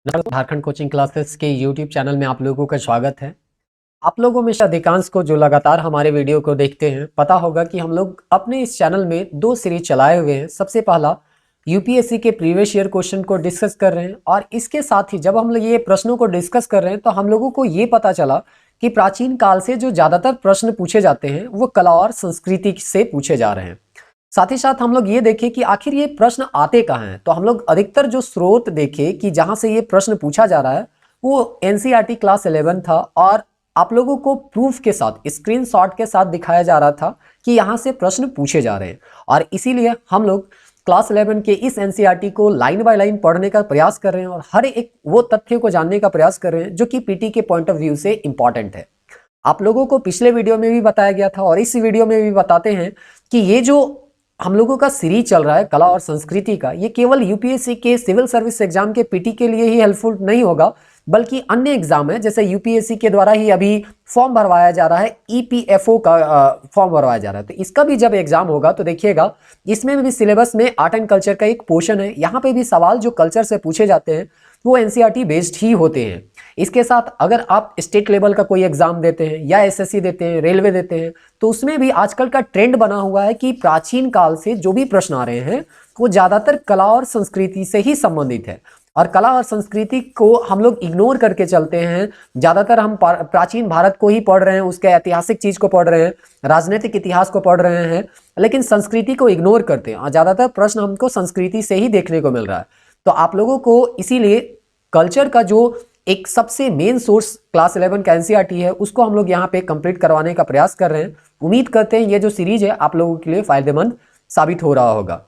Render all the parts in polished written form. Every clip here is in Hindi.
झारखंड कोचिंग क्लासेस के यूट्यूब चैनल में आप लोगों का स्वागत है। आप लोगों में से अधिकांश को जो लगातार हमारे वीडियो को देखते हैं पता होगा कि हम लोग अपने इस चैनल में दो सीरीज चलाए हुए हैं। सबसे पहला यूपीएससी के प्रीवियस ईयर क्वेश्चन को डिस्कस कर रहे हैं और इसके साथ ही जब हम लोग ये प्रश्नों को डिस्कस कर रहे हैं तो हम लोगों को ये पता चला कि प्राचीन काल से जो ज़्यादातर प्रश्न पूछे जाते हैं वो कला और संस्कृति से पूछे जा रहे हैं। साथ ही साथ हम लोग ये देखें कि आखिर ये प्रश्न आते कहाँ हैं। तो हम लोग अधिकतर जो स्रोत देखे कि जहां से ये प्रश्न पूछा जा रहा है वो एनसीईआरटी क्लास 11 था और आप लोगों को प्रूफ के साथ स्क्रीनशॉट के साथ दिखाया जा रहा था कि यहाँ से प्रश्न पूछे जा रहे हैं। और इसीलिए हम लोग क्लास 11 के इस एनसीईआरटी को लाइन बाय लाइन पढ़ने का प्रयास कर रहे हैं और हर एक वो तथ्य को जानने का प्रयास कर रहे हैं जो कि पीटी के पॉइंट ऑफ व्यू से इंपॉर्टेंट है। आप लोगों को पिछले वीडियो में भी बताया गया था और इस वीडियो में भी बताते हैं कि ये जो हम लोगों का सीरीज चल रहा है कला और संस्कृति का, ये केवल यूपीएससी के सिविल सर्विस एग्जाम के पीटी के लिए ही हेल्पफुल नहीं होगा बल्कि अन्य एग्जाम है। जैसे यूपीएससी के द्वारा ही अभी फॉर्म भरवाया जा रहा है, ईपीएफओ का फॉर्म भरवाया जा रहा है। तो इसका भी जब एग्जाम होगा तो देखिएगा इसमें भी सिलेबस में आर्ट एंड कल्चर का एक पोर्शन है। यहाँ पे भी सवाल जो कल्चर से पूछे जाते हैं वो एनसीईआरटी बेस्ड ही होते हैं। इसके साथ अगर आप स्टेट लेवल का कोई एग्जाम देते हैं या एसएससी देते हैं, रेलवे देते हैं, तो उसमें भी आजकल का ट्रेंड बना हुआ है कि प्राचीन काल से जो भी प्रश्न आ रहे हैं वो ज्यादातर कला और संस्कृति से ही संबंधित है। और कला और संस्कृति को हम लोग इग्नोर करके चलते हैं। ज्यादातर हम प्राचीन भारत को ही पढ़ रहे हैं, उसके ऐतिहासिक चीज को पढ़ रहे हैं, राजनीतिक इतिहास को पढ़ रहे हैं, लेकिन संस्कृति को इग्नोर करते हैं और ज्यादातर प्रश्न हमको संस्कृति से ही देखने को मिल रहा है। तो आप लोगों को इसीलिए कल्चर का जो एक सबसे मेन सोर्स क्लास 11 का एनसीईआरटी है उसको हम लोग यहाँ पे कंप्लीट करवाने का प्रयास कर रहे हैं। उम्मीद करते हैं ये जो सीरीज है आप लोगों के लिए फायदेमंद साबित हो रहा होगा।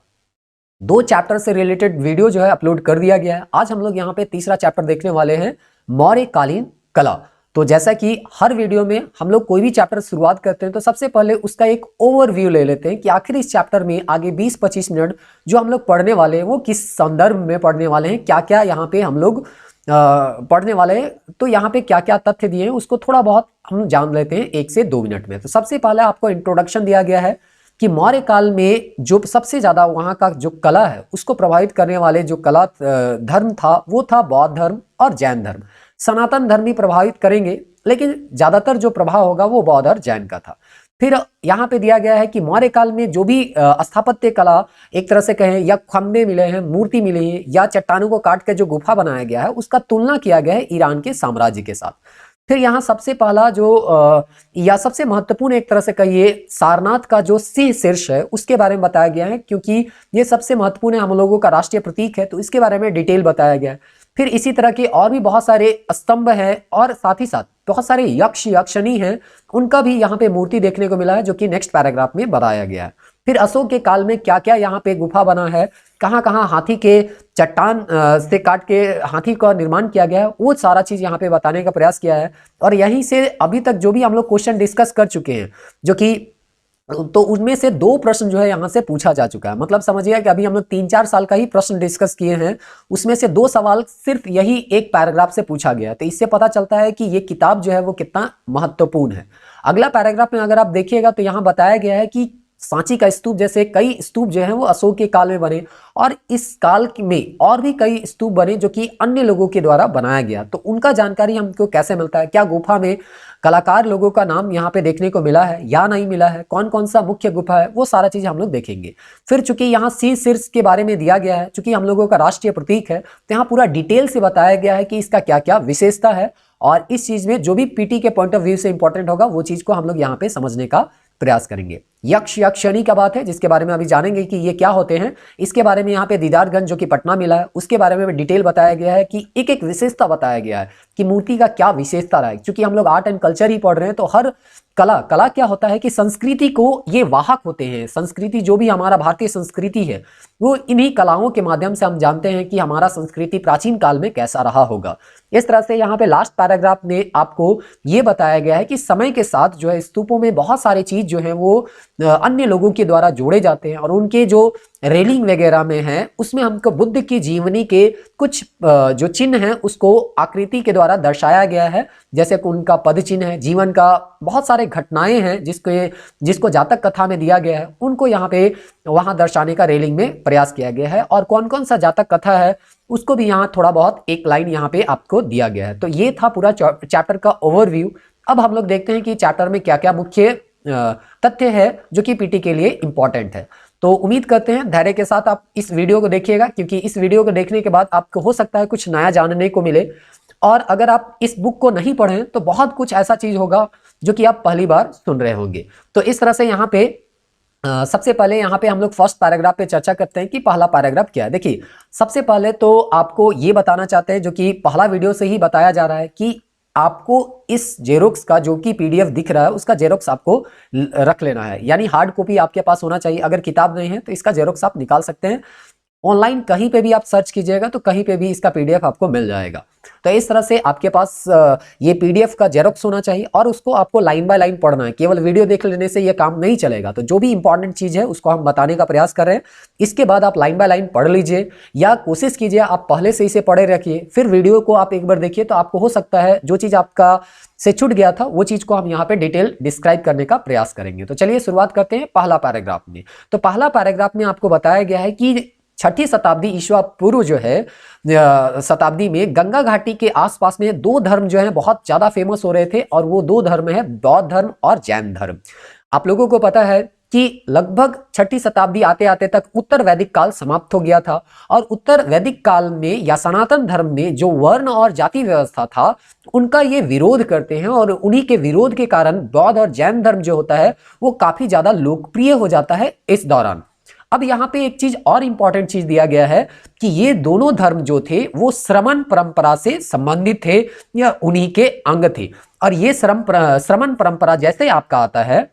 2 चैप्टर से रिलेटेड वीडियो जो है अपलोड कर दिया गया है। आज हम लोग यहाँ पे तीसरा चैप्टर देखने वाले हैं, मौर्यकालीन कला। तो जैसा कि हर वीडियो में हम लोग कोई भी चैप्टर शुरुआत करते हैं तो सबसे पहले उसका एक ओवरव्यू ले लेते हैं कि आखिर इस चैप्टर में आगे 20-25 मिनट जो हम लोग पढ़ने वाले हैं वो किस संदर्भ में पढ़ने वाले हैं, क्या क्या यहाँ पे हम लोग पढ़ने वाले हैं, तो यहाँ पे क्या क्या तथ्य दिए हैं उसको थोड़ा बहुत हम जान लेते हैं 1 से 2 मिनट में। तो सबसे पहले आपको इंट्रोडक्शन दिया गया है कि मौर्य काल में जो सबसे ज्यादा वहाँ का जो कला है उसको प्रभावित करने वाले जो कला धर्म था वो था बौद्ध धर्म और जैन धर्म। सनातन धर्म भी प्रभावित करेंगे लेकिन ज्यादातर जो प्रभाव होगा वो बौद्ध और जैन का था। फिर यहाँ पे दिया गया है कि मौर्य काल में जो भी स्थापत्य कला एक तरह से कहें या खंबे मिले हैं, मूर्ति मिली है या चट्टानों को काट के जो गुफा बनाया गया है उसका तुलना किया गया है ईरान के साम्राज्य के साथ। फिर यहाँ सबसे पहला जो या सबसे महत्वपूर्ण एक तरह से कहिए सारनाथ का जो सिंह शीर्ष है उसके बारे में बताया गया है, क्योंकि ये सबसे महत्वपूर्ण है, हम लोगों का राष्ट्रीय प्रतीक है, तो इसके बारे में डिटेल बताया गया है। फिर इसी तरह के और भी बहुत सारे स्तंभ हैं और साथ ही साथ बहुत सारे यक्ष यक्षिणी हैं, उनका भी यहाँ पे मूर्ति देखने को मिला है जो कि नेक्स्ट पैराग्राफ में बताया गया है। फिर अशोक के काल में क्या क्या यहाँ पे गुफा बना है, कहाँ कहाँ हाथी के चट्टान से काट के हाथी का निर्माण किया गया है, वो सारा चीज यहाँ पे बताने का प्रयास किया है। और यहीं से अभी तक जो भी हम लोग क्वेश्चन डिस्कस कर चुके हैं जो कि तो उनमें से 2 प्रश्न जो है यहाँ से पूछा जा चुका है। मतलब समझिए कि अभी हम लोग 3-4 साल का ही प्रश्न डिस्कस किए हैं, उसमें से 2 सवाल सिर्फ यही एक पैराग्राफ से पूछा गया। तो इससे पता चलता है कि ये किताब जो है वो कितना महत्वपूर्ण है। अगला पैराग्राफ में अगर आप देखिएगा तो यहाँ बताया गया है कि सांची का स्तूप जैसे कई स्तूप जो है वो अशोक के काल में बने और इस काल में और भी कई स्तूप बने जो कि अन्य लोगों के द्वारा बनाया गया। तो उनका जानकारी हमको कैसे मिलता है, क्या गुफा में कलाकार लोगों का नाम यहाँ पे देखने को मिला है या नहीं मिला है, कौन कौन सा मुख्य गुफा है, वो सारा चीज हम लोग देखेंगे। फिर चूंकि यहाँ सिंह शीर्ष के बारे में दिया गया है, चूंकि हम लोगों का राष्ट्रीय प्रतीक है, तो यहाँ पूरा डिटेल से बताया गया है कि इसका क्या क्या विशेषता है और इस चीज में जो भी पीटी के पॉइंट ऑफ व्यू से इंपॉर्टेंट होगा वो चीज को हम लोग यहाँ पे समझने का प्रयास करेंगे। यक्ष यक्षिणी का बात है जिसके बारे में अभी जानेंगे कि ये क्या होते हैं। इसके बारे में यहाँ पे दीदारगंज जो कि पटना मिला है उसके बारे में डिटेल बताया गया है कि एक एक विशेषता बताया गया है कि मूर्ति का क्या विशेषता रहा है। क्योंकि हम लोग आर्ट एंड कल्चर ही पढ़ रहे हैं तो हर कला क्या होता है कि संस्कृति को ये वाहक होते हैं। संस्कृति जो भी हमारा भारतीय संस्कृति है वो इन्हीं कलाओं के माध्यम से हम जानते हैं कि हमारा संस्कृति प्राचीन काल में कैसा रहा होगा। इस तरह से यहाँ पे लास्ट पैराग्राफ में आपको ये बताया गया है कि समय के साथ जो है स्तूपों में बहुत सारी चीज जो है वो अन्य लोगों के द्वारा जोड़े जाते हैं और उनके जो रेलिंग वगैरह में है उसमें हमको बुद्ध की जीवनी के कुछ जो चिन्ह हैं उसको आकृति के द्वारा दर्शाया गया है। जैसे कि उनका पद चिन्ह है, जीवन का बहुत सारे घटनाएं हैं जिसको जातक कथा में दिया गया है, उनको यहाँ पे वहां दर्शाने का रेलिंग में प्रयास किया गया है। और कौन कौन सा जातक कथा है उसको भी यहाँ थोड़ा बहुत एक लाइन यहाँ पे आपको दिया गया है। तो ये था पूरा चैप्टर का ओवरव्यू। अब हम लोग देखते हैं कि चैप्टर में क्या क्या मुख्य तथ्य है जो कि पीटी के लिए इंपॉर्टेंट है। तो उम्मीद करते हैं धैर्य के साथ आप इस वीडियो को देखिएगा, क्योंकि इस वीडियो को देखने के बाद आपको हो सकता है कुछ नया जानने को मिले। और अगर आप इस बुक को नहीं पढ़ें तो बहुत कुछ ऐसा चीज होगा जो कि आप पहली बार सुन रहे होंगे। तो इस तरह से यहाँ पे सबसे पहले यहाँ पे हम लोग फर्स्ट पैराग्राफ पे चर्चा करते हैं कि पहला पैराग्राफ क्या है। देखिए, सबसे पहले तो आपको ये बताना चाहते हैं, जो कि पहला वीडियो से ही बताया जा रहा है, कि आपको इस जेरोक्स का जो कि पीडीएफ दिख रहा है उसका जेरोक्स आपको रख लेना है, यानी हार्ड कॉपी आपके पास होना चाहिए। अगर किताब नहीं है तो इसका जेरोक्स आप निकाल सकते हैं। ऑनलाइन कहीं पे भी आप सर्च कीजिएगा तो कहीं पे भी इसका पीडीएफ आपको मिल जाएगा। तो इस तरह से आपके पास ये पीडीएफ का जेरोक्स होना चाहिए और उसको आपको लाइन बाय लाइन पढ़ना है। केवल वीडियो देख लेने से ये काम नहीं चलेगा। तो जो भी इंपॉर्टेंट चीज है उसको हम बताने का प्रयास कर रहे हैं। इसके बाद आप लाइन बाय लाइन पढ़ लीजिए, या कोशिश कीजिए आप पहले से इसे पढ़े रखिए, फिर वीडियो को आप एक बार देखिए। तो आपको हो सकता है जो चीज आपका से छूट गया था वो चीज को हम यहाँ पे डिटेल डिस्क्राइब करने का प्रयास करेंगे। तो चलिए शुरुआत करते हैं पहला पैराग्राफ में। तो पहला पैराग्राफ में आपको बताया गया है कि 6ठी शताब्दी ईस्वा पूर्व जो है शताब्दी में गंगा घाटी के आसपास में दो धर्म जो है बहुत ज्यादा फेमस हो रहे थे, और वो दो धर्म है बौद्ध धर्म और जैन धर्म। आप लोगों को पता है कि लगभग 6ठी शताब्दी आते आते तक उत्तर वैदिक काल समाप्त हो गया था, और उत्तर वैदिक काल में या सनातन धर्म में जो वर्ण और जाति व्यवस्था था उनका ये विरोध करते हैं, और उन्हीं के विरोध के कारण बौद्ध और जैन धर्म जो होता है वो काफी ज्यादा लोकप्रिय हो जाता है इस दौरान। अब यहाँ पे एक चीज और इंपॉर्टेंट चीज दिया गया है कि ये दोनों धर्म जो थे वो श्रमण परंपरा से संबंधित थे या उन्हीं के अंग थे। और ये श्रमण परंपरा जैसे आपका आता है,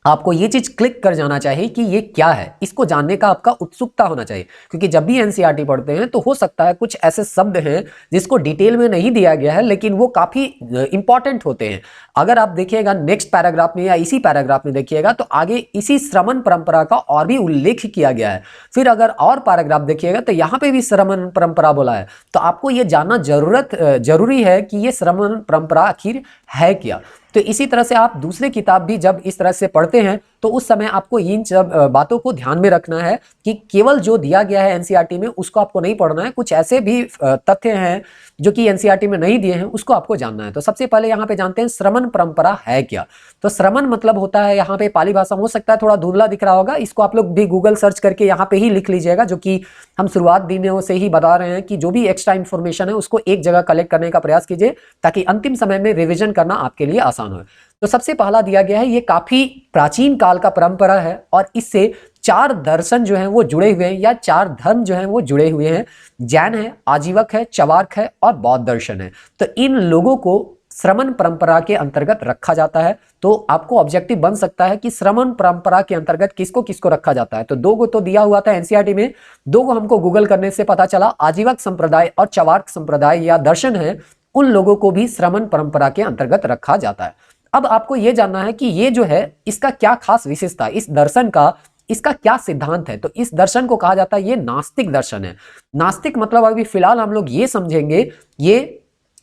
आपको ये चीज क्लिक कर जाना चाहिए कि ये क्या है, इसको जानने का आपका उत्सुकता होना चाहिए। क्योंकि जब भी एनसीईआरटी पढ़ते हैं तो हो सकता है कुछ ऐसे शब्द हैं जिसको डिटेल में नहीं दिया गया है, लेकिन वो काफी इंपॉर्टेंट होते हैं। अगर आप देखिएगा नेक्स्ट पैराग्राफ में या इसी पैराग्राफ में देखिएगा तो आगे इसी श्रमण परंपरा का और भी उल्लेख किया गया है। फिर अगर और पैराग्राफ देखिएगा तो यहाँ पे भी श्रमण परंपरा बोला है। तो आपको ये जानना जरूरी है कि ये श्रमण परंपरा आखिर है क्या। तो इसी तरह से आप दूसरे किताब भी जब इस तरह से पढ़ते हैं तो उस समय आपको इन बातों को ध्यान में रखना है कि केवल जो दिया गया है एनसीईआरटी में उसको आपको नहीं पढ़ना है। कुछ ऐसे भी तथ्य हैं जो कि एनसीईआरटी में नहीं दिए हैं, उसको आपको जानना है। तो सबसे पहले यहाँ पे जानते हैं श्रमण परंपरा है क्या। तो श्रमण मतलब होता है, यहाँ पे पाली भाषा हो सकता है थोड़ा धुंधला दिख रहा होगा, इसको आप लोग भी गूगल सर्च करके यहाँ पे ही लिख लीजिएगा, जो कि हम शुरुआत दिनों से ही बता रहे हैं कि जो भी एक्स्ट्रा इन्फॉर्मेशन है उसको एक जगह कलेक्ट करने का प्रयास कीजिए, ताकि अंतिम समय में रिविजन करना आपके लिए आसान हो। तो सबसे पहला दिया गया है, ये काफी प्राचीन काल का परंपरा है और इससे 4 दर्शन जो हैं वो जुड़े हुए हैं, या 4 धर्म जो हैं वो जुड़े हुए हैं। जैन है, आजीवक है, चवार्क है और बौद्ध दर्शन है। तो इन लोगों को श्रमण परंपरा के अंतर्गत रखा जाता है। तो आपको ऑब्जेक्टिव बन सकता है कि श्रमण परंपरा के अंतर्गत किसको किसको रखा जाता है। तो 2 को तो दिया हुआ था एनसीईआरटी में, 2 को हमको गूगल करने से पता चला। आजीवक संप्रदाय और चवार्क संप्रदाय या दर्शन है, उन लोगों को भी श्रमण परंपरा के अंतर्गत रखा जाता है। अब आपको यह जानना है कि ये जो है इसका क्या खास विशेषता, इस दर्शन का इसका क्या सिद्धांत है। तो इस दर्शन को कहा जाता है ये नास्तिक दर्शन है। नास्तिक मतलब अभी फिलहाल हम लोग ये समझेंगे, ये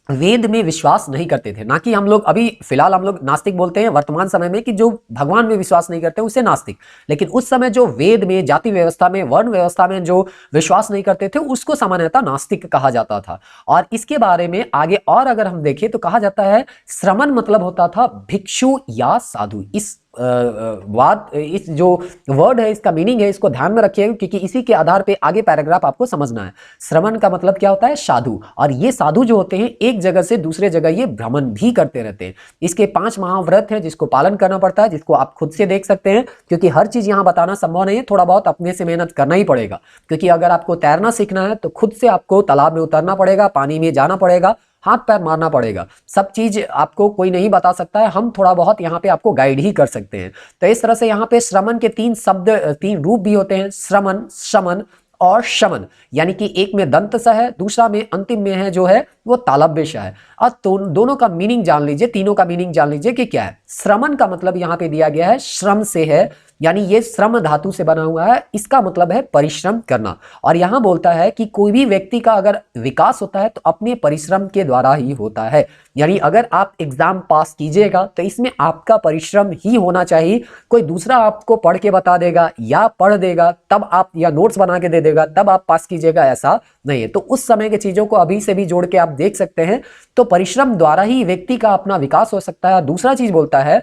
वेद में विश्वास नहीं करते थे। ना कि हम लोग अभी फिलहाल हम लोग नास्तिक बोलते हैं वर्तमान समय में कि जो भगवान में विश्वास नहीं करते उसे नास्तिक, लेकिन उस समय जो वेद में, जाति व्यवस्था में, वर्ण व्यवस्था में जो विश्वास नहीं करते थे उसको सामान्यतः नास्तिक कहा जाता था। और इसके बारे में आगे और अगर हम देखें तो कहा जाता है श्रमण मतलब होता था भिक्षु या साधु। इस इस जो वर्ड है इसका मीनिंग है, इसको ध्यान में रखिएगा, क्योंकि इसी के आधार पे आगे पैराग्राफ आपको समझना है। श्रमण का मतलब क्या होता है, साधु। और ये साधु जो होते हैं एक जगह से दूसरे जगह ये भ्रमण भी करते रहते हैं। इसके 5 महाव्रत है जिसको पालन करना पड़ता है, जिसको आप खुद से देख सकते हैं, क्योंकि हर चीज यहाँ बताना संभव नहीं है, थोड़ा बहुत अपने से मेहनत करना ही पड़ेगा। क्योंकि अगर आपको तैरना सीखना है तो खुद से आपको तालाब में उतरना पड़ेगा, पानी में जाना पड़ेगा, हाथ पैर मारना पड़ेगा। सब चीज आपको कोई नहीं बता सकता है, हम थोड़ा बहुत यहाँ पे आपको गाइड ही कर सकते हैं। तो इस तरह से यहाँ पे श्रमण के 3 शब्द, 3 रूप भी होते हैं, श्रमण, शमन और शमन। यानी कि एक में दंत स है, दूसरा में अंतिम में है जो है वो तालव्य है। और दोनों का मीनिंग जान लीजिए, तीनों का मीनिंग जान लीजिए कि क्या है। श्रमण का मतलब यहाँ पे दिया गया है श्रम से है, यानी ये श्रम धातु से बना हुआ है, इसका मतलब है परिश्रम करना। और यहां बोलता है कि कोई भी व्यक्ति का अगर विकास होता है तो अपने परिश्रम के द्वारा ही होता है। यानी अगर आप एग्जाम पास कीजिएगा तो इसमें आपका परिश्रम ही होना चाहिए। कोई दूसरा आपको पढ़ के बता देगा या पढ़ देगा तब आप, या नोट्स बना के दे देगा तब आप पास कीजिएगा, ऐसा नहीं है। तो उस समय के चीजों को अभी से भी जोड़ के आप देख सकते हैं। तो परिश्रम द्वारा ही व्यक्ति का अपना विकास हो सकता है। दूसरा चीज बोलता है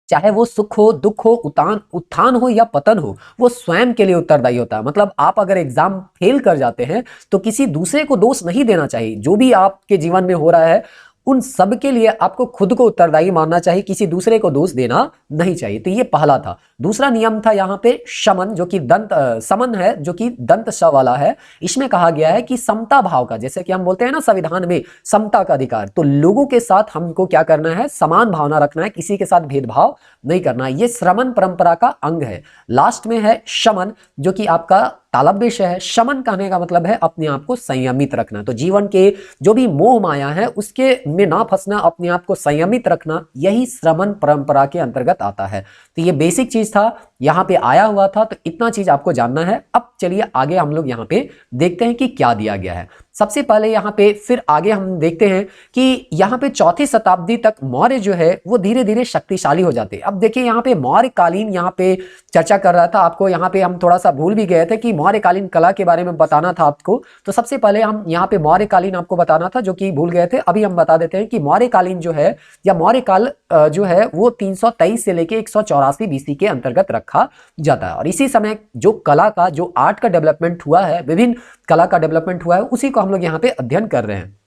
चाहे वो सुख हो, दुख हो, उत्थान हो या पतन हो, वो स्वयं के लिए उत्तरदायी होता है। मतलब आप अगर एग्जाम फेल कर जाते हैं तो किसी दूसरे को दोष नहीं देना चाहिए। जो भी आपके जीवन में हो रहा है उन सब के लिए आपको खुद को उत्तरदायी मानना चाहिए, किसी दूसरे को दोष देना नहीं चाहिए। तो ये पहला था। दूसरा नियम था यहाँ पे शमन, जो कि समन है, जो कि दंत श वाला है। इसमें कहा गया है कि समता भाव का, जैसे कि हम बोलते हैं ना संविधान में समता का अधिकार, तो लोगों के साथ हमको क्या करना है, समान भावना रखना है, किसी के साथ भेदभाव नहीं करना है। ये श्रमण परंपरा का अंग है। लास्ट में है शमन, जो कि आपका तालव्य है। शमन कहने का मतलब है अपने आप को संयमित रखना। तो जीवन के जो भी मोह माया है उसके में ना फंसना, अपने आप को संयमित रखना, यही श्रमण परंपरा के अंतर्गत आता है। तो ये बेसिक चीज था, यहाँ पे आया हुआ था, तो इतना चीज आपको जानना है। अब चलिए आगे हम लोग यहाँ पे देखते हैं कि क्या दिया गया है। सबसे पहले यहाँ पे फिर आगे हम देखते हैं कि यहाँ पे 4वीं शताब्दी तक मौर्य जो है वो धीरे धीरे शक्तिशाली हो जाते हैं। अब देखिए यहाँ पे मौर्य कालीन यहाँ पे चर्चा कर रहा था, आपको यहाँ पे हम थोड़ा सा भूल भी गए थे कि मौर्य कालीन कला के बारे में बताना था आपको। तो सबसे पहले हम यहाँ पे मौर्य कालीन आपको बताना था, जो कि भूल गए थे। अभी हम बता देते हैं कि मौर्य कालीन जो है या मौर्य काल जो है वो 323 से लेके 184 बीसी के अंतर्गत रखा जाता है। और इसी समय जो कला का, जो आर्ट का डेवलपमेंट हुआ है, विभिन्न कला का डेवलपमेंट हुआ है, उसी को हम लोग यहाँ पे अध्ययन कर रहे हैं।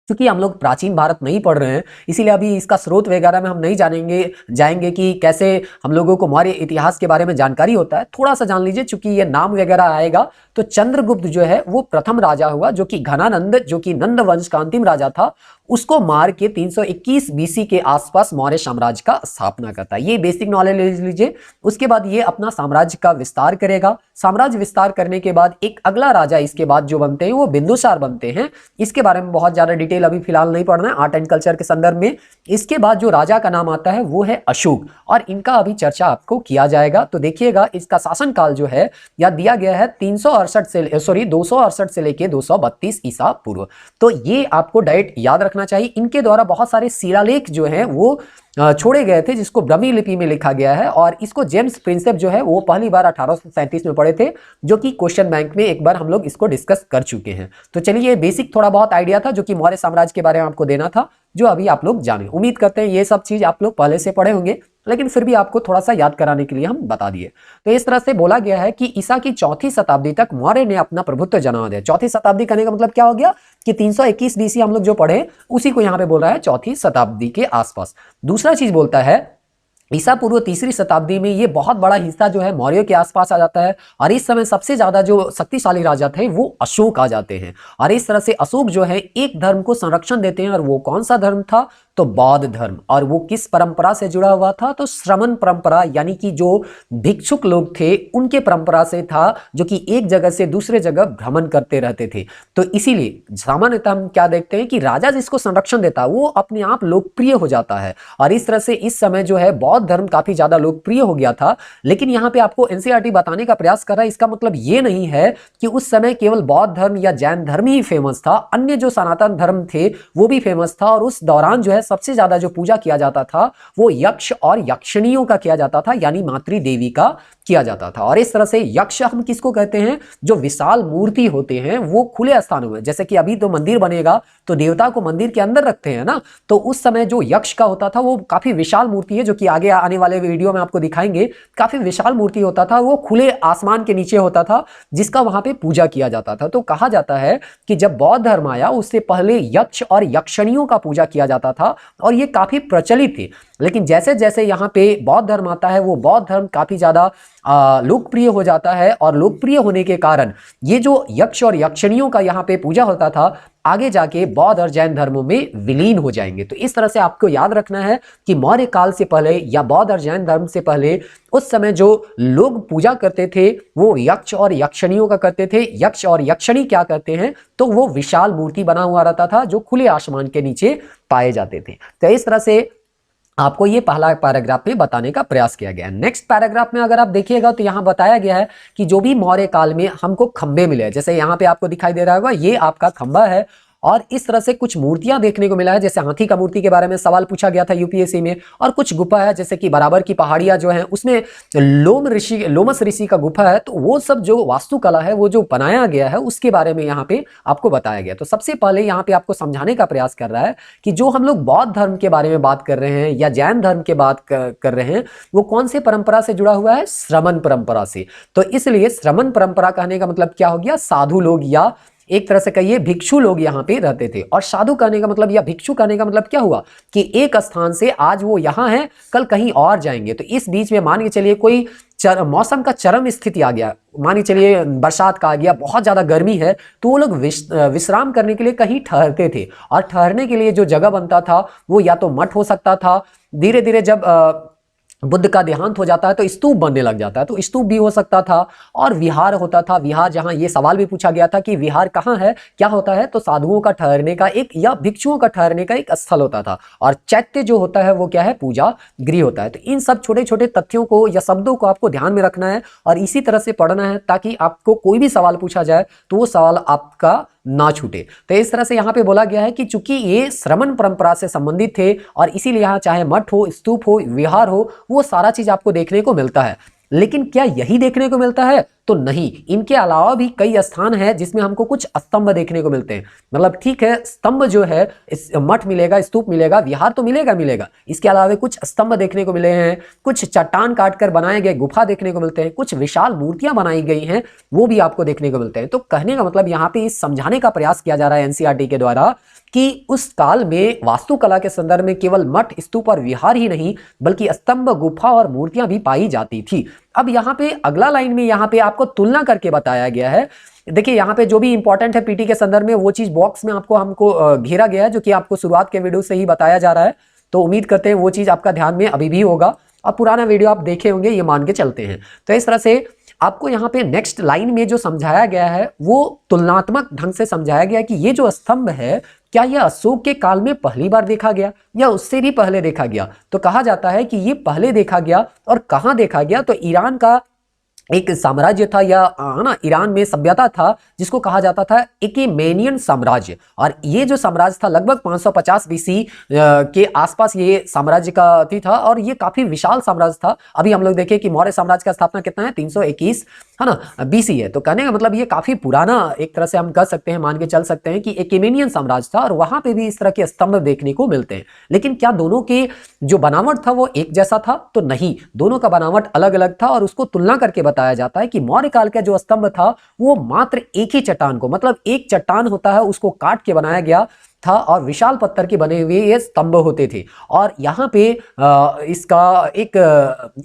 क्योंकि हम लोग प्राचीन भारत नहीं पढ़ रहे हैं, इसीलिए अभी इसका स्रोत वगैरह में हम नहीं जाएंगे कि कैसे हम लोगों को मौर्य इतिहास के बारे में जानकारी होता है। थोड़ा सा जान लीजिए, चूंकि ये नाम वगैरह आएगा। तो चंद्रगुप्त जो है वो प्रथम राजा हुआ, जो कि घनानंद, जो कि नंद वंश का अंतिम राजा था, उसको मार के 321 बीसी के आसपास मौर्य साम्राज्य का स्थापना करता है। ये बेसिक नॉलेज ले लीजिए। उसके बाद ये अपना साम्राज्य का विस्तार करेगा। साम्राज्य विस्तार करने के बाद एक अगला राजा इसके बाद जो बनते हैं वो बिंदुसार बनते हैं। इसके बारे में बहुत ज्यादा डिटेल अभी फिलहाल नहीं पढ़ना है आर्ट एंड कल्चर के संदर्भ में। इसके बाद जो राजा का नाम आता है वो है अशोक, और इनका अभी चर्चा आपको किया जाएगा। तो देखिएगा इसका शासनकाल जो है या दिया गया है 268 से लेके 232 ईसा पूर्व। तो ये आपको डायरेक्ट याद रखना चाहिए। इनके द्वारा बहुत सारे शिलालेख जो हैं वो छोड़े गए थे, जिसको ब्रह्मी लिपि में लिखा गया है। और इसको जेम्स प्रिंसेप जो है वो पहली बार 1837 में पढ़े थे, जो कि क्वेश्चन बैंक में एक बार हम लोग इसको डिस्कस कर चुके हैं। तो चलिए, बेसिक थोड़ा बहुत आइडिया था जो कि मौर्य साम्राज्य के बारे में आपको देना था, जो अभी आप लोग जाने। उम्मीद करते हैं ये सब चीज आप लोग पहले से पढ़े होंगे, लेकिन फिर भी आपको थोड़ा सा याद कराने के लिए हम बता दिए। तो इस तरह से बोला गया है कि ईसा की 4वीं शताब्दी तक मौर्य ने अपना प्रभुत्व जमा दिया। 4वीं शताब्दी कहने का मतलब क्या हो गया कि 321 बीसी हम लोग जो पढ़े उसी को यहाँ पे बोल रहा है 4वीं शताब्दी के आसपास। दूसरा चीज बोलता है ईसा पूर्व 3री शताब्दी में ये बहुत बड़ा हिस्सा जो है मौर्यों के आसपास आ जाता है। और इस समय सबसे ज्यादा जो शक्तिशाली राजा थे वो अशोक आ जाते हैं। और इस तरह से अशोक जो है एक धर्म को संरक्षण देते हैं, और वो कौन सा धर्म था, तो बौद्ध धर्म। और वो किस परंपरा से जुड़ा हुआ था, तो श्रमण परंपरा, यानी कि जो भिक्षुक लोग थे उनके परंपरा से था, जो कि एक जगह से दूसरे जगह भ्रमण करते रहते थे। तो इसीलिए सामान्यतः हम क्या देखते हैं कि राजा जिसको संरक्षण देता है वो अपने आप लोकप्रिय हो जाता है। और इस तरह से इस समय जो है बौद्ध धर्म काफी ज्यादा लोकप्रिय हो गया था। लेकिन यहाँ पे आपको एनसीईआरटी बताने का प्रयास कर रहा है, इसका मतलब ये नहीं है कि उस समय केवल बौद्ध धर्म या जैन धर्म ही फेमस था, अन्य जो सनातन धर्म थे वो भी फेमस था। और उस दौरान जो है सबसे ज्यादा जो पूजा किया जाता था वो यक्ष और यक्षिणियों का किया जाता था, यानी मातृ देवी का किया जाता था। और इस तरह से यक्ष हम किसको कहते हैं, जो विशाल मूर्ति होते हैं वो खुले स्थानों में, जैसे कि अभी तो मंदिर बनेगा तो देवता को मंदिर के अंदर रखते हैं ना, तो उस समय जो यक्ष का होता था वो काफी विशाल मूर्ति है, जो कि आगे आने वाले वीडियो में आपको दिखाएंगे। काफी विशाल मूर्ति होता था, वो खुले आसमान के नीचे होता था, जिसका वहां पे पूजा किया जाता था। तो कहा जाता है कि जब बौद्ध धर्म आया उससे पहले यक्ष और यक्षिणियों का पूजा किया जाता था, और ये काफी प्रचलित थे। लेकिन जैसे जैसे यहाँ पे बौद्ध धर्म आता है वो बौद्ध धर्म काफी ज्यादा लोकप्रिय हो जाता है, और लोकप्रिय होने के कारण ये जो यक्ष और यक्षिणियों का यहाँ पे पूजा होता था आगे जाके बौद्ध और जैन धर्मों में विलीन हो जाएंगे। तो इस तरह से आपको याद रखना है कि मौर्य काल से पहले या बौद्ध और जैन धर्म से पहले उस समय जो लोग पूजा करते थे वो यक्ष और यक्षिणियों का करते थे। यक्ष और यक्षिणी क्या करते हैं, तो वो विशाल मूर्ति बना हुआ रहता था जो खुले आसमान के नीचे पाए जाते थे। तो इस तरह से आपको ये पहला पैराग्राफ में बताने का प्रयास किया गया है। नेक्स्ट पैराग्राफ में अगर आप देखिएगा तो यहाँ बताया गया है कि जो भी मौर्य काल में हमको खंबे मिले, जैसे यहाँ पे आपको दिखाई दे रहा होगा ये आपका खंबा है, और इस तरह से कुछ मूर्तियां देखने को मिला है। जैसे हाथी का मूर्ति के बारे में सवाल पूछा गया था यूपीएससी में, और कुछ गुफा है जैसे कि बराबर की पहाड़ियां जो है उसमें लोमस ऋषि का गुफा है। तो वो सब जो वास्तुकला है वो जो बनाया गया है उसके बारे में यहाँ पे आपको बताया गया। तो सबसे पहले यहाँ पे आपको समझाने का प्रयास कर रहा है कि जो हम लोग बौद्ध धर्म के बारे में बात कर रहे हैं या जैन धर्म के बात कर रहे हैं वो कौन से परंपरा से जुड़ा हुआ है, श्रमण परंपरा से। तो इसलिए श्रमण परंपरा कहने का मतलब क्या हो गया, साधु लोग या एक तरह से कहिए भिक्षु लोग यहाँ पे रहते थे। और साधु कहने का मतलब या भिक्षु कहने का मतलब क्या हुआ कि एक स्थान से आज वो यहाँ है कल कहीं और जाएंगे। तो इस बीच में मान के चलिए कोई मौसम का चरम स्थिति आ गया, मान के चलिए बरसात का आ गया, बहुत ज्यादा गर्मी है, तो वो लोग विश्राम करने के लिए कहीं ठहरते थे। और ठहरने के लिए जो जगह बनता था वो या तो मठ हो सकता था, धीरे धीरे जब बुद्ध का देहांत हो जाता है तो स्तूप बनने लग जाता है, तो स्तूप भी हो सकता था, और विहार होता था। विहार जहां ये सवाल भी पूछा गया था कि विहार कहाँ है, क्या होता है, तो साधुओं का ठहरने का एक या भिक्षुओं का ठहरने का एक स्थल होता था। और चैत्य जो होता है वो क्या है, पूजा गृह होता है। तो इन सब छोटे छोटे तथ्यों को या शब्दों को आपको ध्यान में रखना है और इसी तरह से पढ़ना है ताकि आपको कोई भी सवाल पूछा जाए तो वो सवाल आपका ना छूटे। तो इस तरह से यहाँ पे बोला गया है कि चूंकि ये श्रमण परंपरा से संबंधित थे और इसीलिए यहाँ चाहे मठ हो, स्तूप हो, विहार हो, वो सारा चीज आपको देखने को मिलता है। लेकिन क्या यही देखने को मिलता है, तो नहीं, इनके अलावा भी कई स्थान है जिसमें हमको कुछ स्तंभ देखने को मिलते हैं। मतलब ठीक है, स्तंभ जो है मठ मिलेगा, स्तूप मिलेगा, विहार तो मिलेगा, इसके अलावा कुछ स्तंभ देखने को मिले हैं, कुछ चट्टान काट कर बनाए गए गुफा देखने को मिलते हैं, कुछ विशाल मूर्तियां बनाई गई हैं वो भी आपको देखने को मिलते हैं। तो कहने का मतलब यहाँ पे इस समझाने का प्रयास किया जा रहा है एनसीईआरटी के द्वारा कि उस काल में वास्तुकला के संदर्भ में केवल मठ, स्तूप और विहार ही नहीं बल्कि स्तंभ, गुफा और मूर्तियां भी पाई जाती थी। अब यहाँ पे अगला लाइन में यहाँ पे आपको तुलना करके बताया गया है। देखिए यहाँ पे जो भी इंपॉर्टेंट है पीटी के संदर्भ में वो चीज बॉक्स में हमको घेरा गया है, जो कि आपको शुरुआत के वीडियो से ही बताया जा रहा है। तो उम्मीद करते हैं वो चीज आपका ध्यान में अभी भी होगा, और पुराना वीडियो आप देखे होंगे ये मान के चलते हैं। तो इस तरह से आपको यहाँ पे नेक्स्ट लाइन में जो समझाया गया है वो तुलनात्मक ढंग से समझाया गया कि ये जो स्तंभ है क्या यह अशोक के काल में पहली बार देखा गया या उससे भी पहले देखा गया। तो कहा जाता है कि ये पहले देखा गया, और कहां देखा गया, तो ईरान का एक साम्राज्य था या ना ईरान में सभ्यता था जिसको कहा जाता था एकेमेनियन साम्राज्य। और ये जो साम्राज्य था लगभग 550 बीसी के आसपास ये साम्राज्य का था, और ये काफी विशाल साम्राज्य था। अभी हम लोग देखें कि मौर्य साम्राज्य का स्थापना कितना है, 321 है ना बीसी है। तो कहने का मतलब ये काफी पुराना एक तरह से हम कह सकते हैं, मान के चल सकते हैं कि एकेमेनियन साम्राज्य था, और वहां पे भी इस तरह के स्तंभ देखने को मिलते हैं। लेकिन क्या दोनों के जो बनावट था वो एक जैसा था, तो नहीं, दोनों का बनावट अलग अलग था। और उसको तुलना करके बताया जाता है कि मौर्य काल का जो स्तंभ था वो मात्र एक ही चट्टान को, मतलब एक चट्टान होता है उसको काट के बनाया गया था, और विशाल पत्थर के बने हुए ये स्तंभ होते थे। और यहाँ पे इसका एक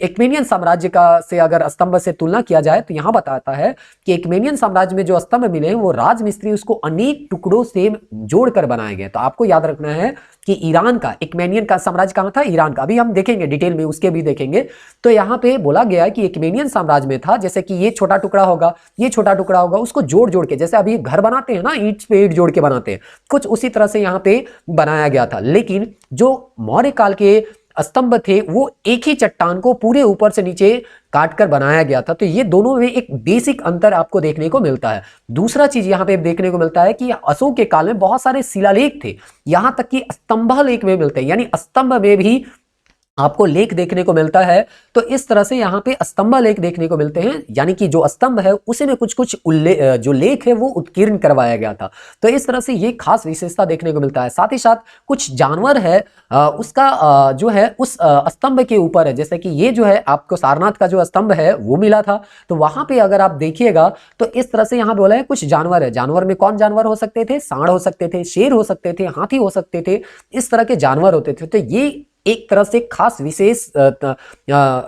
एकमेनियन साम्राज्य का से अगर स्तंभ से तुलना किया जाए तो यहाँ बताता है कि एकमेनियन साम्राज्य में जो स्तंभ मिले वो राजमिस्त्री उसको अनेक टुकड़ों से जोड़कर बनाए गए। तो आपको याद रखना है कि ईरान का एकमेनियन का साम्राज्य कहाँ था, ईरान का, अभी हम देखेंगे डिटेल में, उसके भी देखेंगे। तो यहाँ पे बोला गया है कि एकमेनियन साम्राज्य में था, जैसे कि ये छोटा टुकड़ा होगा, ये छोटा टुकड़ा होगा, उसको जोड़ जोड़ के, जैसे अभी घर बनाते हैं ना, ईंट पे ईंट जोड़ के बनाते हैं, कुछ उसी तरह से यहाँ पे बनाया गया था। लेकिन जो मौर्य काल के स्तंभ थे वो एक ही चट्टान को पूरे ऊपर से नीचे काट कर बनाया गया था। तो ये दोनों में एक बेसिक अंतर आपको देखने को मिलता है। दूसरा चीज यहाँ पे देखने को मिलता है कि अशोक के काल में बहुत सारे शिलालेख थे, यहां तक कि स्तंभालेख में मिलते हैं, यानी स्तंभ में भी आपको लेख देखने को मिलता है। तो इस तरह से यहाँ पे स्तंभ लेख देखने को मिलते हैं, यानी कि जो स्तंभ है उसी में कुछ कुछ जो लेख है वो उत्कीर्ण करवाया गया था। तो इस तरह से ये खास विशेषता देखने को मिलता है। साथ ही साथ कुछ जानवर है उसका जो है उस स्तंभ के ऊपर है, जैसे कि ये जो है आपको सारनाथ का जो स्तंभ है वो मिला था। तो वहां पे अगर आप देखिएगा तो इस तरह से यहाँ बोला है कुछ जानवर है। जानवर में कौन जानवर हो सकते थे, सांड हो सकते थे, शेर हो सकते थे, हाथी हो सकते थे, इस तरह के जानवर होते थे। तो ये एक तरह से खास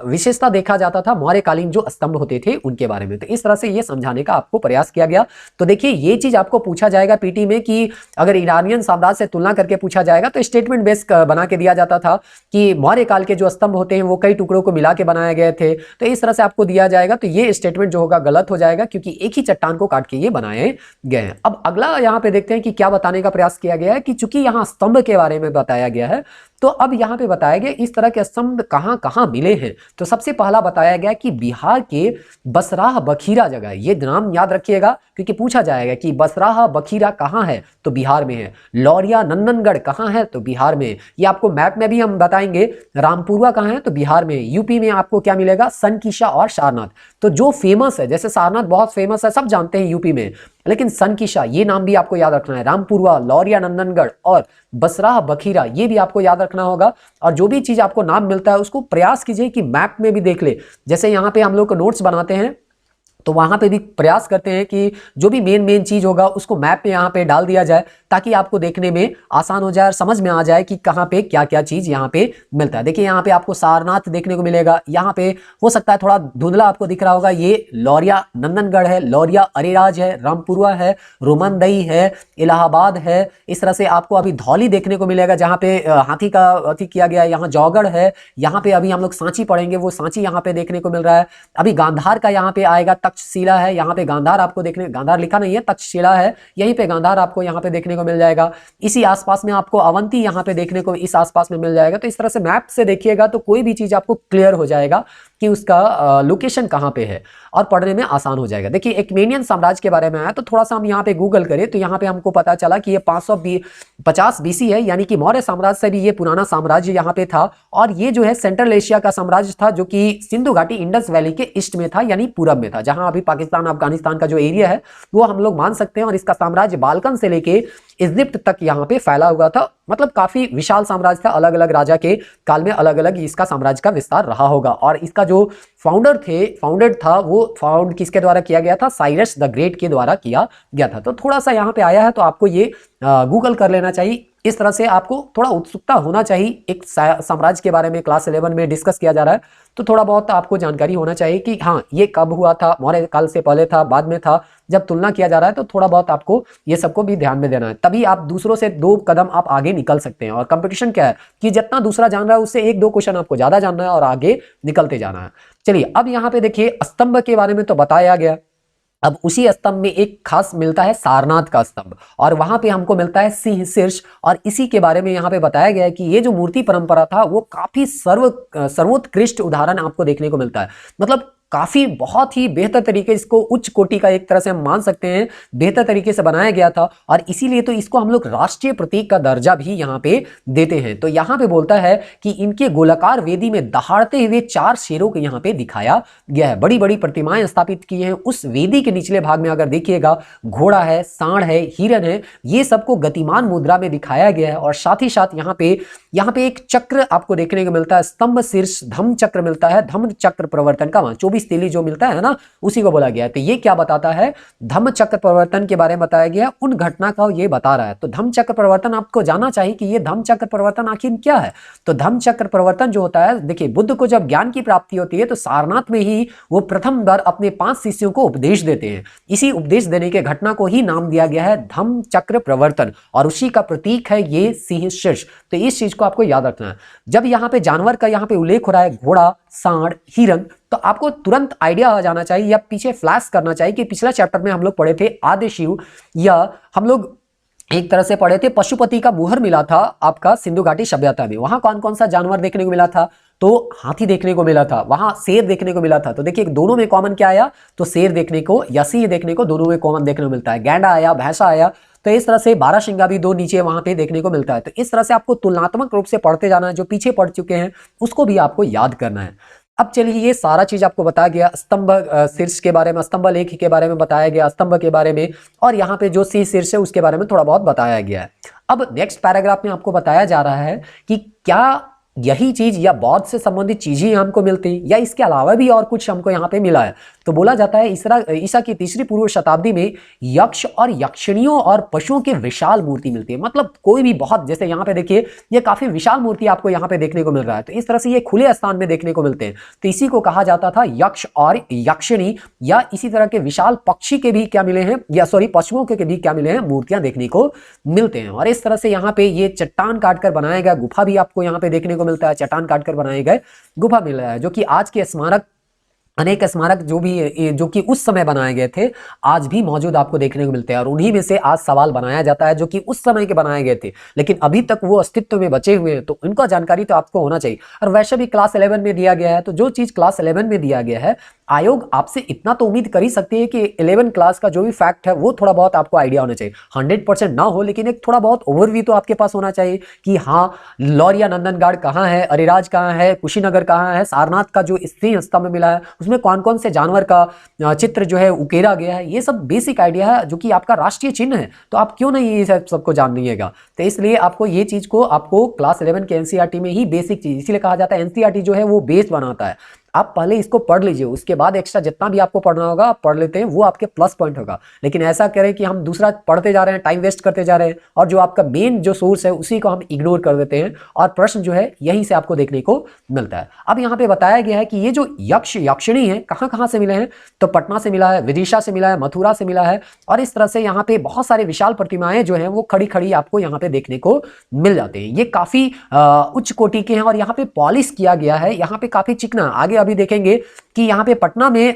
विशेषता देखा जाता था मौर्यकालीन जो स्तंभ होते थे उनके बारे में। तो इस तरह से ये समझाने का आपको प्रयास किया गया। तो देखिए ये चीज आपको पूछा जाएगा पीटी में कि अगर ईरानियन साम्राज्य से तुलना करके पूछा जाएगा तो स्टेटमेंट बेस बना के दिया जाता था कि मौर्य काल के जो स्तंभ होते हैं वो कई टुकड़ों को मिला के बनाए गए थे। तो इस तरह से आपको दिया जाएगा तो ये स्टेटमेंट जो होगा गलत हो जाएगा, क्योंकि एक ही चट्टान को काट के ये बनाए गए हैं। अब अगला यहाँ पे देखते हैं कि क्या बताने का प्रयास किया गया है कि चूंकि यहाँ स्तंभ के बारे में बताया गया है तो अब यहाँ पे बताया गया इस तरह के स्तंभ कहाँ कहाँ मिले हैं। तो सबसे पहला बताया गया कि बिहार के बसराह बखीरा जगह, ये नाम याद रखिएगा क्योंकि पूछा जाएगा कि बसराह बखीरा कहाँ है तो बिहार में है। लौरिया नंदनगढ़ कहाँ है तो बिहार में। ये आपको मैप में भी हम बताएंगे। रामपुरवा कहाँ है तो बिहार में। यूपी में आपको क्या मिलेगा, सनकीशा और सारनाथ। तो जो फेमस है, जैसे सारनाथ बहुत फेमस है, सब जानते हैं यूपी में, लेकिन सनकीशा ये नाम भी आपको याद रखना है। रामपुरवा, लौरिया नंदनगढ़ और बसराह बखीरा ये भी आपको याद रखना होगा। और जो भी चीज आपको नाम मिलता है उसको प्रयास कीजिए कि मैप में भी देख ले। जैसे यहाँ पे हम लोग को नोट्स बनाते हैं तो वहां पे भी प्रयास करते हैं कि जो भी मेन चीज होगा उसको मैप पे यहाँ पे डाल दिया जाए ताकि आपको देखने में आसान हो जाए और समझ में आ जाए कि कहाँ पे क्या क्या चीज यहाँ पे मिलता है। देखिए यहाँ पे आपको सारनाथ देखने को मिलेगा। यहाँ पे हो सकता है थोड़ा धुंधला आपको दिख रहा होगा, ये लौरिया नंदनगढ़ है, लौरिया अरेराज है, रामपुरवा है, रोमनदई है, इलाहाबाद है। इस तरह से आपको अभी धौली देखने को मिलेगा जहाँ पे हाथी का अति किया गया है। यहाँ जौगढ़ है, यहाँ पे अभी हम लोग सांची पढ़ेंगे, वो सांची यहाँ पे देखने को मिल रहा है। अभी गांधार का यहाँ पे आएगा, तक्षशिला है, यहाँ पे गांधार आपको देखने, गांधार लिखा नहीं है, तक्षशिला है, यहीं पे गांधार आपको यहाँ पे देखने को मिल जाएगा। इसी आसपास में आपको अवंती यहाँ पे देखने को इस आसपास में मिल जाएगा। तो इस तरह से मैप से देखिएगा तो कोई भी चीज आपको क्लियर हो जाएगा कि उसका लोकेशन कहाँ पे है और पढ़ने में आसान हो जाएगा। देखिए एक्मेनियन साम्राज्य के बारे में आया तो थोड़ा सा हम यहाँ पे गूगल करें तो यहाँ पे हमको पता चला कि ये 550 बीसी है, यानी कि मौर्य साम्राज्य से भी ये पुराना साम्राज्य यहाँ पे था। और ये जो है सेंट्रल एशिया का साम्राज्य था जो कि सिंधु घाटी इंडस वैली के ईस्ट में था, यानी पूरब में था, जहां अभी पाकिस्तान अफगानिस्तान का जो एरिया है वो हम लोग मान सकते हैं। और इसका साम्राज्य बाल्कन से लेके इजिप्ट तक यहाँ पे फैला हुआ था। मतलब काफी विशाल साम्राज्य था, अलग अलग राजा के काल में अलग अलग इसका साम्राज्य का विस्तार रहा होगा। और इसका जो फाउंडेड था वो फाउंड किसके द्वारा किया गया था, साइरस द ग्रेट के द्वारा किया गया था। तो थोड़ा सा यहाँ पे आया है तो आपको ये गूगल कर लेना चाहिए। इस तरह से आपको थोड़ा उत्सुकता होना चाहिए। एक साम्राज्य के बारे में क्लास 11 में डिस्कस किया जा रहा है तो थोड़ा बहुत आपको जानकारी होना चाहिए कि हाँ ये कब हुआ था, मौर्य काल से पहले था, बाद में था। जब तुलना किया जा रहा है तो थोड़ा बहुत आपको ये सबको भी ध्यान में देना है, तभी आप दूसरों से 2 कदम आप आगे निकल सकते हैं। और कंपटीशन क्या है कि जितना दूसरा जान रहा है उससे 1-2 क्वेश्चन आपको ज्यादा जानना है और आगे निकलते जाना है। चलिए अब यहाँ पे देखिए स्तंभ के बारे में तो बताया गया। अब उसी स्तंभ में एक खास मिलता है सारनाथ का स्तंभ, और वहां पे हमको मिलता है सिंह शीर्ष। और इसी के बारे में यहाँ पे बताया गया है कि ये जो मूर्ति परंपरा था वो काफी सर्वोत्कृष्ट उदाहरण आपको देखने को मिलता है। मतलब काफी बहुत ही बेहतर तरीके, इसको उच्च कोटि का एक तरह से हम मान सकते हैं, बेहतर तरीके से बनाया गया था। और इसीलिए तो इसको हम लोग राष्ट्रीय प्रतीक का दर्जा भी यहाँ पे देते हैं। तो यहाँ पे बोलता है कि इनके गोलाकार वेदी में दहाड़ते हुए 4 शेरों को यहाँ पे दिखाया गया है। बड़ी बड़ी प्रतिमाएं स्थापित की हैं। उस वेदी के निचले भाग में अगर देखिएगा घोड़ा है, सांड है, हिरन है, ये सबको गतिमान मुद्रा में दिखाया गया है। और साथ ही साथ यहाँ पे एक चक्र आपको देखने को मिलता है, स्तंभ शीर्ष धम्म चक्र मिलता है। धम्म चक्र प्रवर्तन का 24 तेली जो मिलता है ना, उसी को बोला गया है। तो ये क्या बताता है, धम्म चक्र प्रवर्तन के बारे में बताया गया, उन घटना का ये बता रहा है। तो धम्म चक्र प्रवर्तन आपको जानना चाहिए कि ये धम्म चक्र प्रवर्तन आखिर क्या है। तो धम्म चक्र प्रवर्तन जो होता है, देखिए बुद्ध को जब ज्ञान की प्राप्ति होती है तो सारनाथ में ही वो प्रथम बार अपने 5 शिष्यों को उपदेश देते हैं। इसी उपदेश देने के घटना को ही नाम दिया गया है धम्म चक्र प्रवर्तन, और उसी का प्रतीक है ये सिंह शीर्ष। तो इस चीज को आपको याद रखना है। जब यहाँ पे जानवर का यहाँ पे उल्लेख हो रहा है, घोड़ा, सांड, हिरन, तो आपको तुरंत आइडिया आ जाना चाहिए या पीछे फ्लैश करना चाहिए कि पिछला चैप्टर में हम लोग पढ़े थे आदि शिव, या हम लोग एक तरह से पढ़े थे पशुपति का मुहर मिला था आपका सिंधु घाटी सभ्यता में। वहां कौन कौन सा जानवर देखने को मिला था, तो हाथी देखने को मिला था, वहां शेर देखने को मिला था। तो देखिए दोनों में कॉमन क्या आया, तो शेर देखने को या सिंह देखने को, दोनों में कॉमन देखने को मिलता है। गैंडा आया, भैंसा आया। तो इस तरह से 12 शिंगा भी 2 नीचे वहां पे देखने को मिलता है। तो इस तरह से आपको तुलनात्मक रूप से पढ़ते जाना है, जो पीछे पढ़ चुके हैं उसको भी आपको याद करना है। अब चलिए ये सारा चीज आपको बताया गया, स्तंभ शीर्ष के बारे में, स्तंभ लेख के बारे में बताया गया, स्तंभ के बारे में, और यहाँ पे जो सिंह शीर्ष है उसके बारे में थोड़ा बहुत बताया गया है। अब नेक्स्ट पैराग्राफ में आपको बताया जा रहा है कि क्या यही चीज या बौद्ध से संबंधित चीजें हमको मिलती या इसके अलावा भी और कुछ हमको यहाँ पे मिला है। तो बोला जाता है ईसा की तीसरी पूर्व शताब्दी में यक्ष और यक्षिणियों और पशुओं की विशाल मूर्ति मिलती है। मतलब कोई भी बहुत, जैसे यहाँ पे देखिए ये काफी विशाल मूर्ति आपको यहाँ पे देखने को मिल रहा है। तो इस तरह से ये खुले स्थान में देखने को मिलते हैं। तो इसी को कहा जाता था यक्ष और यक्षिणी, या इसी तरह के विशाल पक्षी के भी क्या मिले हैं, या सॉरी पशुओं के भी क्या मिले हैं, मूर्तियां देखने को मिलते हैं। और इस तरह से यहाँ पे ये चट्टान काटकर बनाया गया गुफा भी आपको यहाँ पे देखने को मिलता है। चट्टान काटकर बनाए गए गुफा मिल रहा है, जो कि आज के स्मारक, अनेक स्मारक जो कि उस समय बनाए गए थे, आज भी मौजूद आपको देखने को मिलते हैं। और उन्हीं में से आज सवाल बनाया जाता है जो कि उस समय के बनाए गए थे, लेकिन अभी तक वो अस्तित्व में बचे हुए हैं। तो इनका जानकारी तो आपको होना चाहिए। और वैसे भी क्लास 11 में दिया गया है, तो जो चीज क्लास 11 में दिया गया है, आयोग आपसे इतना तो उम्मीद कर ही सकती है कि 11 क्लास का जो भी फैक्ट है वो थोड़ा बहुत आपको आइडिया होना चाहिए। 100% ना हो, लेकिन एक थोड़ा बहुत ओवरव्यू तो आपके पास होना चाहिए कि हाँ, लौरिया नंदनगढ़ कहाँ है, अरिराज कहाँ है, कुशीनगर कहाँ है, सारनाथ का जो स्त्री स्तंभ मिला है उसमें कौन कौन से जानवर का चित्र जो है उकेरा गया है, ये सब बेसिक आइडिया है जो कि आपका राष्ट्रीय चिन्ह है। तो आप क्यों नहीं ये सबको जान लीजिएगा। तो इसलिए आपको ये चीज को आपको क्लास 11 के एनसीईआरटी में ही बेसिक चीज, इसीलिए कहा जाता है एनसीईआरटी जो है वो बेस बनाता है। आप पहले इसको पढ़ लीजिए, उसके बाद एक्स्ट्रा जितना भी आपको पढ़ना होगा आप पढ़ लेते हैं, वो आपके प्लस पॉइंट होगा। लेकिन ऐसा करें कि हम दूसरा पढ़ते जा रहे हैं, टाइम वेस्ट करते जा रहे हैं, और जो आपका मेन जो सोर्स है उसी को हम इग्नोर कर देते हैं, और प्रश्न जो है यहीं से आपको देखने को मिलता है। अब यहाँ पे बताया गया है कि ये जो यक्ष यक्षिणी है कहाँ कहाँ से मिले हैं, तो पटना से मिला है, विदिशा से मिला है, मथुरा से मिला है। और इस तरह से यहाँ पे बहुत सारे विशाल प्रतिमाएं जो है वो खड़ी खड़ी आपको यहाँ पे देखने को मिल जाते हैं। ये काफी उच्च कोटि के हैं, और यहाँ पे पॉलिश किया गया है, यहाँ पे काफी चिकना। आगे अभी देखेंगे कि यहाँ पे पटना में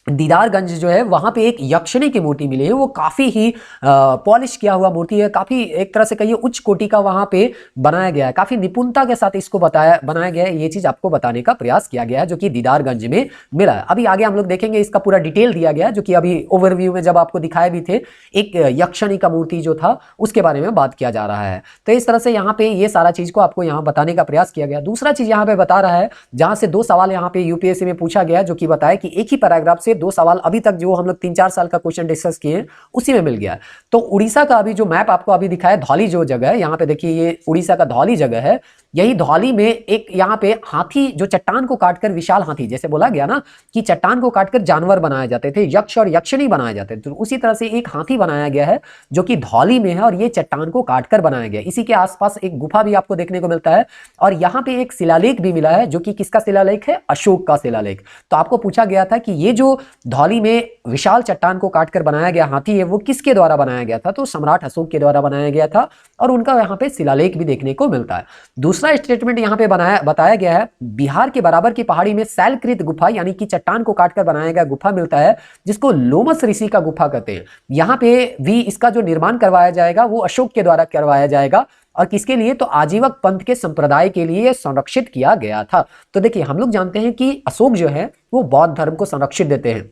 दीदारगंज जो है वहां पे एक यक्षिणी की मूर्ति मिली है, वो काफी ही पॉलिश किया हुआ मूर्ति है, काफी एक तरह से कहिए उच्च कोटि का वहां पे बनाया गया है, काफी निपुणता के साथ इसको बनाया गया है। ये चीज आपको बताने का प्रयास किया गया है जो कि दीदारगंज में मिला है। अभी आगे हम लोग देखेंगे, इसका पूरा डिटेल दिया गया है, जो कि अभी ओवरव्यू में जब आपको दिखाए भी थे, एक यक्षिणी का मूर्ति जो था उसके बारे में बात किया जा रहा है। तो इस तरह से यहाँ पे ये सारा चीज को आपको यहाँ बताने का प्रयास किया गया। दूसरा चीज यहाँ पे बता रहा है, जहां से 2 सवाल यहाँ पे यूपीएससी में पूछा गया, जो कि बताया कि एक ही पैराग्राफ से 2 सवाल अभी तक जो हम लोग 3-4 साल का क्वेश्चन डिस्कस किए उसी में मिल गया। तो उड़ीसा का अभी जो मैप आपको अभी दिखाया, धौली जो जगह है, यहाँ पे देखिए ये उड़ीसा का धौली जगह है। यही धौली में एक यहाँ पे हाथी, जो चट्टान को काटकर विशाल हाथी, जैसे बोला गया ना कि चट्टान को काटकर जानवर बनाए जाते थे, यक्ष और यक्षिणी बनाए जाते थे, तो उसी तरह से एक हाथी बनाया गया है जो कि धौली में है, और ये चट्टान को काटकर बनाया गया। इसी के आसपास एक गुफा भी आपको देखने को मिलता है, और यहाँ पे एक शिलालेख भी मिला है, जो कि किसका शिलालेख है, अशोक का शिलालेख। तो आपको पूछा गया था कि ये जो धौली में विशाल चट्टान को काटकर बनाया गया हाथी है वो किसके द्वारा बनाया गया था, तो सम्राट अशोक के द्वारा बनाया गया था, और उनका यहाँ पे शिलालेख भी देखने को मिलता है। दूसरा स्टेटमेंट यहाँ पे बताया गया है, बिहार के बराबर की पहाड़ी में शैलकृत गुफा, यानी कि चट्टान को काटकर बनाया गया गुफा मिलता है, जिसको लोमस ऋषि का गुफा कहते हैं। यहाँ पे भी इसका जो निर्माण करवाया जाएगा वो अशोक के द्वारा करवाया जाएगा, और किसके लिए, तो आजीवक पंथ के संप्रदाय के लिए संरक्षित किया गया था। तो देखिए हम लोग जानते हैं कि अशोक जो है वो बौद्ध धर्म को संरक्षित देते हैं,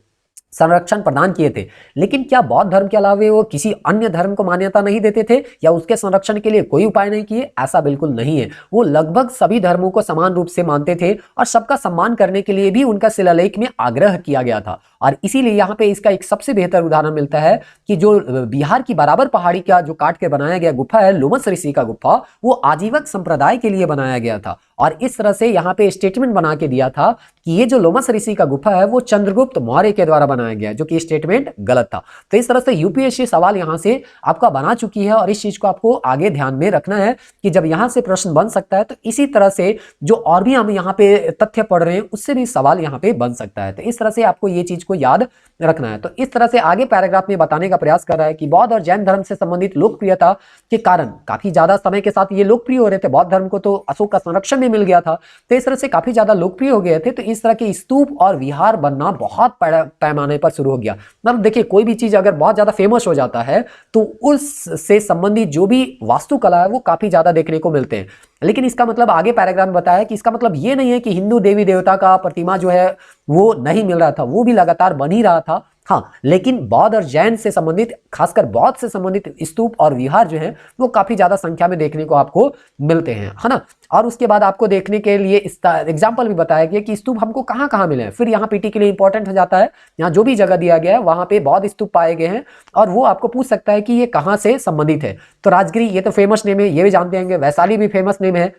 संरक्षण प्रदान किए थे, लेकिन क्या बौद्ध धर्म के अलावा वो किसी अन्य धर्म को मान्यता नहीं देते थे, या उसके संरक्षण के लिए कोई उपाय नहीं किए? ऐसा बिल्कुल नहीं है। वो लगभग सभी धर्मों को समान रूप से मानते थे, और सबका सम्मान करने के लिए भी उनका शिलालेख में आग्रह किया गया था। और इसीलिए यहाँ पे इसका एक सबसे बेहतर उदाहरण मिलता है कि जो बिहार की बराबर पहाड़ी का जो काट के बनाया गया गुफा है, लोमस ऋषि का गुफा, वो आजीवक संप्रदाय के लिए बनाया गया था। और इस तरह से यहाँ पे स्टेटमेंट बना के दिया था कि ये जो लोमस ऋषि का गुफा है वो चंद्रगुप्त मौर्य के द्वारा बनाया गया, जो कि स्टेटमेंट गलत था। तो इस तरह से यूपीएससी सवाल यहाँ से आपका बना चुकी है, और इस चीज को आपको आगे ध्यान में रखना है कि जब यहाँ से प्रश्न बन सकता है, तो इसी तरह से जो और भी हम यहाँ पे तथ्य पढ़ रहे हैं उससे भी सवाल यहाँ पे बन सकता है। तो इस तरह से आपको ये चीज को याद रखना है। तो इस तरह से आगे पैराग्राफ में बताने का प्रयास कर रहा है कि बौद्ध और जैन धर्म से संबंधित लोकप्रियता के कारण काफी ज्यादा समय के साथ ये लोकप्रिय हो रहे थे। बौद्ध धर्म को तो अशोक का संरक्षण भी मिल गया था, तो इस तरह से काफी ज्यादा लोकप्रिय हो गए थे। तो इस तरह के स्तूप और विहार बनना बहुत पैमाने पर शुरू हो गया। मतलब देखिए कोई भी चीज अगर बहुत ज्यादा फेमस हो जाता है तो उससे संबंधित जो भी वास्तुकला है वो काफी ज्यादा देखने को मिलते हैं। लेकिन इसका मतलब आगे पैराग्राफ में बताया कि इसका मतलब ये नहीं है कि हिंदू देवी देवता का प्रतिमा जो है वो नहीं मिल रहा था, वो भी लगातार बन ही रहा था। हाँ, लेकिन बौद्ध और जैन से संबंधित, खासकर बौद्ध से संबंधित स्तूप और विहार जो है वो काफी ज्यादा संख्या में देखने को आपको मिलते हैं, है ना। और उसके बाद आपको देखने के लिए इसका एग्जाम्पल भी बताया गया कि स्तूप हमको कहाँ कहाँ मिले हैं। फिर यहाँ पीटी के लिए इंपॉर्टेंट हो जाता है, यहाँ जो भी जगह दिया गया है वहां पे बौद्ध स्तूप पाए गए हैं, और वो आपको पूछ सकता है कि ये कहाँ से संबंधित है। तो राजगिरी ये तो फेमस नेम है, ये भी जानते होंगे। वैशाली भी फेमस नेम है,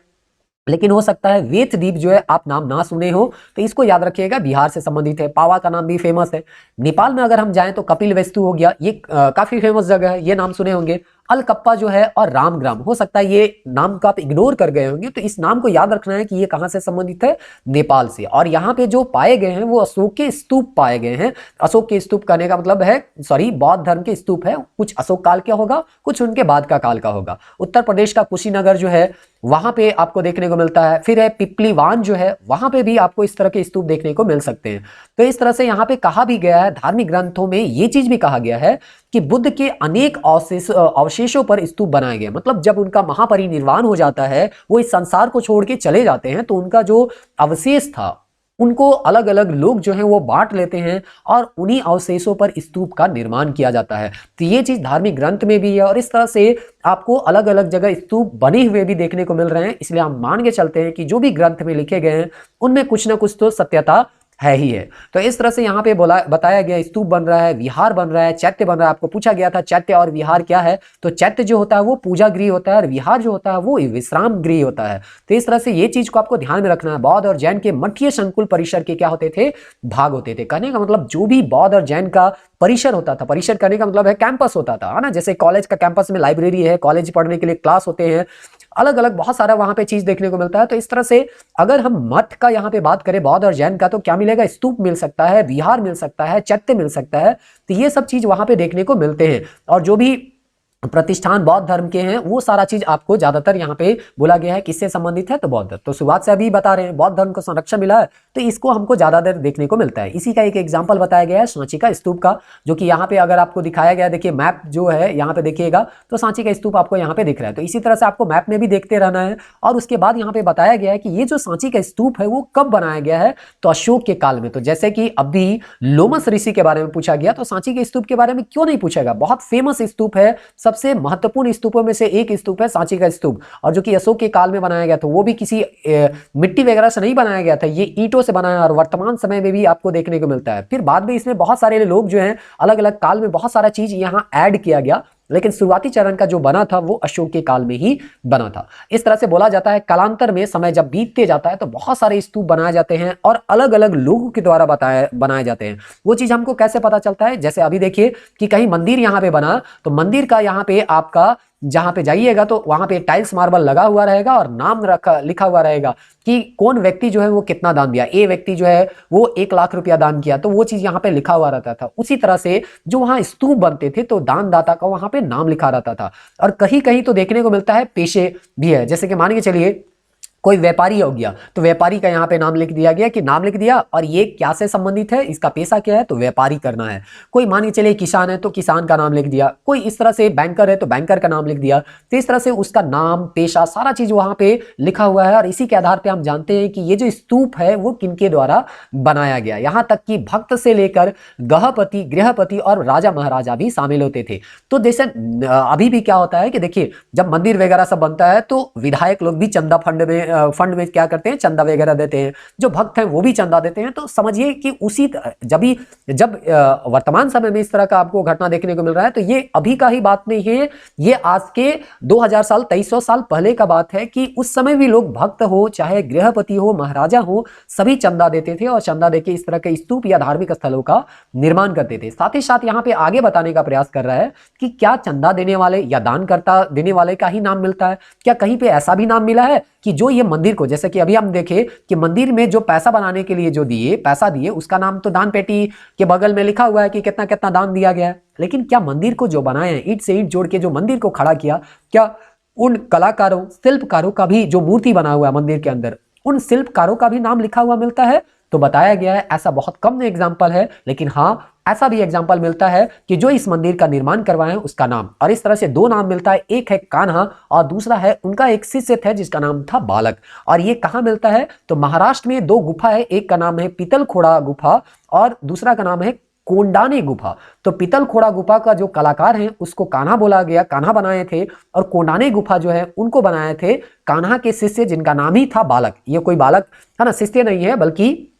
लेकिन हो सकता है वेतद्वीप जो है आप नाम ना सुने हो, तो इसको याद रखिएगा, बिहार से संबंधित है। पावा का नाम भी फेमस है। नेपाल में अगर हम जाएं तो कपिल वस्तु हो गया, ये काफी फेमस जगह है, ये नाम सुने होंगे। अलकप्पा जो है और रामग्राम, हो सकता है ये नाम को आप इग्नोर कर गए होंगे, तो इस नाम को याद रखना है कि ये कहां से संबंधित है, नेपाल से। और यहाँ पे जो पाए गए हैं वो अशोक के स्तूप पाए गए हैं। अशोक के स्तूप कहने का मतलब है, सॉरी, बौद्ध धर्म के स्तूप है, कुछ अशोक काल का होगा, कुछ उनके बाद का काल का होगा। उत्तर प्रदेश का कुशीनगर जो है वहां पे आपको देखने को मिलता है। फिर है पिपलीवान जो है, वहां पे भी आपको इस तरह के स्तूप देखने को मिल सकते हैं। तो इस तरह से यहाँ पे कहा भी गया है, धार्मिक ग्रंथों में ये चीज भी कहा गया है कि बुद्ध के अनेक अवशेषों पर स्तूप बनाए गए। मतलब जब उनका महापरिनिर्वाण हो जाता है, वो इस संसार को छोड़ के चले जाते हैं, तो उनका जो अवशेष था उनको अलग अलग लोग जो हैं वो बांट लेते हैं और उन्हीं अवशेषों पर स्तूप का निर्माण किया जाता है। तो ये चीज धार्मिक ग्रंथ में भी है और इस तरह से आपको अलग अलग जगह स्तूप बने हुए भी देखने को मिल रहे हैं। इसलिए हम मान के चलते हैं कि जो भी ग्रंथ में लिखे गए हैं उनमें कुछ ना कुछ तो सत्यता है ही है। तो इस तरह से यहाँ पे बताया गया, स्तूप बन रहा है, विहार बन रहा है, चैत्य बन रहा है। आपको पूछा गया था चैत्य और विहार क्या है, तो चैत्य जो होता है वो पूजा गृह होता है और विहार जो होता है वो विश्राम गृह होता है। तो इस तरह से ये चीज को आपको ध्यान में रखना है। बौद्ध और जैन के मठीय संकुल परिसर के क्या होते थे, भाग होते थे। कहने का मतलब जो भी बौद्ध और जैन का परिसर होता था, परिसर करने का मतलब है कैंपस होता था, है ना। जैसे कॉलेज का कैंपस में लाइब्रेरी है, कॉलेज पढ़ने के लिए क्लास होते हैं, अलग अलग बहुत सारा वहां पे चीज देखने को मिलता है। तो इस तरह से अगर हम मठ का यहाँ पे बात करें, बौद्ध और जैन का, तो क्या मिलेगा, स्तूप मिल सकता है, विहार मिल सकता है, चैत्य मिल सकता है। तो ये सब चीज वहां पे देखने को मिलते हैं। और जो भी प्रतिष्ठान बौद्ध धर्म के हैं वो सारा चीज आपको ज्यादातर यहाँ पे बोला गया है किससे संबंधित है, तो बौद्ध। तो शुरुआत से अभी बता रहे हैं बौद्ध धर्म को संरक्षण मिला है, तो इसको हमको ज्यादातर देखने को मिलता है। इसी का एक एग्जांपल बताया गया है सांची का स्तूप का, जो कि यहाँ पे अगर आपको दिखाया गया, देखिए मैप जो है यहाँ पे देखिएगा, तो सांची का स्तूप आपको यहाँ पे दिख रहा है। तो इसी तरह से आपको मैप में भी देखते रहना है। और उसके बाद यहाँ पे बताया गया है कि ये जो सांची का स्तूप है वो कब बनाया गया है, तो अशोक के काल में। तो जैसे कि अभी लोमस ऋषि के बारे में पूछा गया, तो सांची के स्तूप के बारे में क्यों नहीं पूछेगा, बहुत फेमस स्तूप है, सबसे महत्वपूर्ण स्तूपों में से एक स्तूप है सांची का स्तूप। और जो कि अशोक के काल में बनाया गया था, वो भी किसी मिट्टी वगैरह से नहीं बनाया गया था, ये ईंटों से बनाया और वर्तमान समय में भी आपको देखने को मिलता है। फिर बाद में इसमें बहुत सारे लोग जो हैं, अलग अलग काल में बहुत सारा चीज यहाँ ऐड किया गया, लेकिन शुरुआती चरण का जो बना था वो अशोक के काल में ही बना था। इस तरह से बोला जाता है कालांतर में समय जब बीतते जाता है तो बहुत सारे स्तूप बनाए जाते हैं और अलग अलग लोगों के द्वारा बनाए जाते हैं। वो चीज हमको कैसे पता चलता है, जैसे अभी देखिए कि कहीं मंदिर यहाँ पे बना, तो मंदिर का यहाँ पे आपका जहां पे जाइएगा तो वहां पे टाइल्स मार्बल लगा हुआ रहेगा और नाम लिखा हुआ रहेगा कि कौन व्यक्ति जो है वो कितना दान दिया। ए व्यक्ति जो है वो 1 लाख रुपया दान किया, तो वो चीज यहाँ पे लिखा हुआ रहता था। उसी तरह से जो वहां स्तूप बनते थे तो दानदाता का वहां पे नाम लिखा रहता था। और कहीं कहीं तो देखने को मिलता है पेशे भी है, जैसे कि मान के चलिए कोई व्यापारी हो गया तो व्यापारी का यहाँ पे नाम लिख दिया गया कि नाम लिख दिया और ये क्या से संबंधित है, इसका पेशा क्या है, तो व्यापारी करना है। कोई मान के चलिए किसान है तो किसान का नाम लिख दिया, कोई इस तरह से बैंकर है तो बैंकर का नाम लिख दिया। तो इस तरह से उसका नाम, पेशा, सारा चीज वहां पे लिखा हुआ है और इसी के आधार पर हम जानते हैं कि ये जो स्तूप है वो किनके द्वारा बनाया गया। यहां तक कि भक्त से लेकर गृहपति, गृहपति और राजा महाराजा भी शामिल होते थे। तो जैसे अभी भी क्या होता है कि देखिए जब मंदिर वगैरह सब बनता है तो विधायक लोग भी चंदा फंड में क्या करते हैं, चंदा वगैरह देते हैं, जो भक्त हैं वो भी चंदा देते हैं। तो समझिए कि उसी जब वर्तमान समय में इस तरह का आपको घटना देखने को मिल रहा है, तो ये अभी का ही बात नहीं है, ये आज के 2000 साल 2300 साल पहले का बात है कि उस समय भी लोग भक्त हो, चाहे गृहपति हो, महाराजा हो, सभी चंदा देते थे और चंदा देके इस तरह के स्तूप या धार्मिक स्थलों का निर्माण करते थे। साथ ही साथ यहाँ पे आगे बताने का प्रयास कर रहा है कि क्या चंदा देने वाले या दानकर्ता देने वाले का ही नाम मिलता है, क्या कहीं पे ऐसा भी नाम मिला है कि जो ये मंदिर को, जैसे कि अभी हम देखें कि मंदिर में जो पैसा बनाने के लिए जो पैसा दिए उसका नाम तो दान पेटी के बगल में लिखा हुआ है कि कितना कितना दान दिया गया है, लेकिन क्या मंदिर को जो बनाए हैं, ईंट से ईंट जोड़ के जो मंदिर को खड़ा किया, क्या उन कलाकारों, शिल्पकारों का भी, जो मूर्ति बना हुआ है मंदिर के अंदर, उन शिल्पकारों का भी नाम लिखा हुआ मिलता है? तो बताया गया है ऐसा बहुत कम एग्जाम्पल है, लेकिन हाँ ऐसा भी एग्जाम्पल मिलता है कि जो इस मंदिर का निर्माण करवाए हैं उसका नाम। और इस तरह से दो नाम मिलता है, एक है कान्हा और दूसरा है उनका एक शिष्य था जिसका नाम था बालक। और ये कहां मिलता है, तो महाराष्ट्र में दो गुफा है, एक का नाम है पीतलखोड़ा गुफा और दूसरा का नाम है कोंडाने गुफा। तो पीतलखोड़ा गुफा का जो कलाकार हैं उसको कान्हा बोला गया, कान्हा बनाए थे, और कोंडाने गुफा जो है उनको बनाए थे कान्हा के शिष्य जिनका नाम ही था बालक। ये कोई बालक है ना, शिष्य नहीं है, बल्कि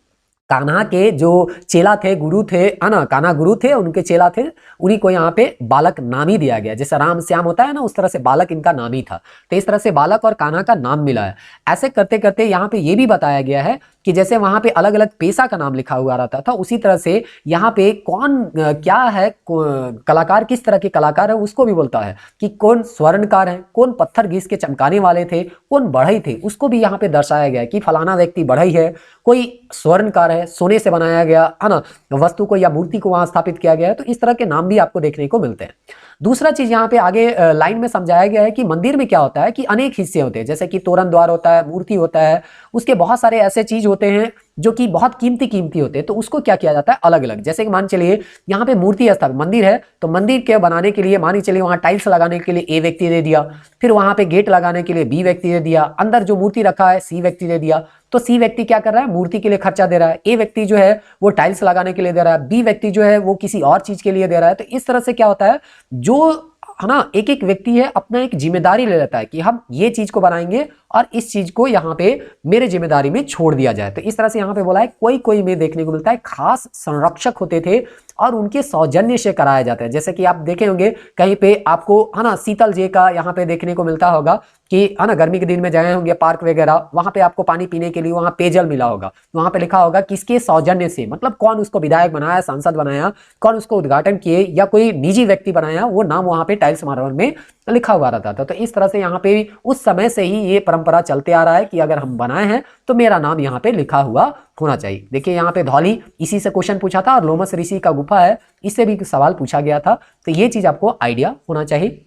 कान्हा के जो चेला थे, गुरु थे, है ना, कान्हा गुरु थे, उनके चेला थे, उन्हीं को यहाँ पे बालक नाम ही दिया गया। जैसे राम श्याम होता है ना, उस तरह से बालक इनका नाम ही था। तो इस तरह से बालक और कान्हा का नाम मिला है। ऐसे करते करते यहाँ पे ये भी बताया गया है कि जैसे वहां पे अलग अलग पेशा का नाम लिखा हुआ रहता था, उसी तरह से यहाँ पे कौन क्या है, कलाकार किस तरह के कलाकार है उसको भी बोलता है कि कौन स्वर्णकार है, कौन पत्थर घिस के चमकाने वाले थे, कौन बढ़ई थे, उसको भी यहाँ पे दर्शाया गया है कि फलाना व्यक्ति बढ़ई है, कोई स्वर्णकार है, सोने से बनाया गया है ना वस्तु को या मूर्ति को वहां स्थापित किया गया है। तो इस तरह के नाम भी आपको देखने को मिलते हैं। दूसरा चीज यहाँ पे आगे लाइन में समझाया गया है कि मंदिर में क्या होता है कि अनेक हिस्से होते हैं, जैसे कि तोरण द्वार होता है, मूर्ति होता है, उसके बहुत सारे ऐसे चीज होते हैं जो कि बहुत कीमती कीमती होते हैं। तो उसको क्या किया जाता है अलग अलग, जैसे कि मान चलिए यहाँ पे मूर्ति स्थापित मंदिर है, तो मंदिर के बनाने के लिए मान चलिए वहां टाइल्स लगाने के लिए ए व्यक्ति दे दिया, फिर वहां पे गेट लगाने के लिए बी व्यक्ति दे दिया, अंदर जो मूर्ति रखा है सी व्यक्ति दे दिया। तो सी व्यक्ति क्या कर रहा है, मूर्ति के लिए खर्चा दे रहा है, ए व्यक्ति जो है वो टाइल्स लगाने के लिए दे रहा है, बी व्यक्ति जो है वो किसी और चीज के लिए दे रहा है। तो इस तरह से क्या होता है, जो है ना एक एक व्यक्ति है अपना एक जिम्मेदारी ले लेता है कि हम ये चीज को बनाएंगे और इस चीज को यहाँ पे मेरे जिम्मेदारी में छोड़ दिया जाए। तो इस तरह से यहाँ पे बोला है कोई कोई में देखने को मिलता है खास संरक्षक होते थे और उनके सौजन्य से कराया जाता है। जैसे कि आप देखे होंगे कहीं पे आपको है ना शीतल जे का यहाँ पे देखने को मिलता होगा कि है ना गर्मी के दिन में गए होंगे पार्क वगैरह, वहां पे आपको पानी पीने के लिए वहां पेयजल मिला होगा, वहां पे लिखा होगा किसके सौजन्य से, मतलब कौन उसको विधायक बनाया, सांसद बनाया, कौन उसको उद्घाटन किए या कोई निजी व्यक्ति बनाया, वो नाम वहां पे टाइल्स मार्बल में लिखा हुआ रहता था। तो इस तरह से यहाँ पे भी उस समय से ही ये परंपरा चलते आ रहा है कि अगर हम बनाए हैं तो मेरा नाम यहाँ पे लिखा हुआ होना चाहिए। देखिए यहाँ पे धौली इसी से क्वेश्चन पूछा था और लोमस ऋषि का गुफा है, इससे भी सवाल पूछा गया था। तो ये चीज आपको आइडिया होना चाहिए।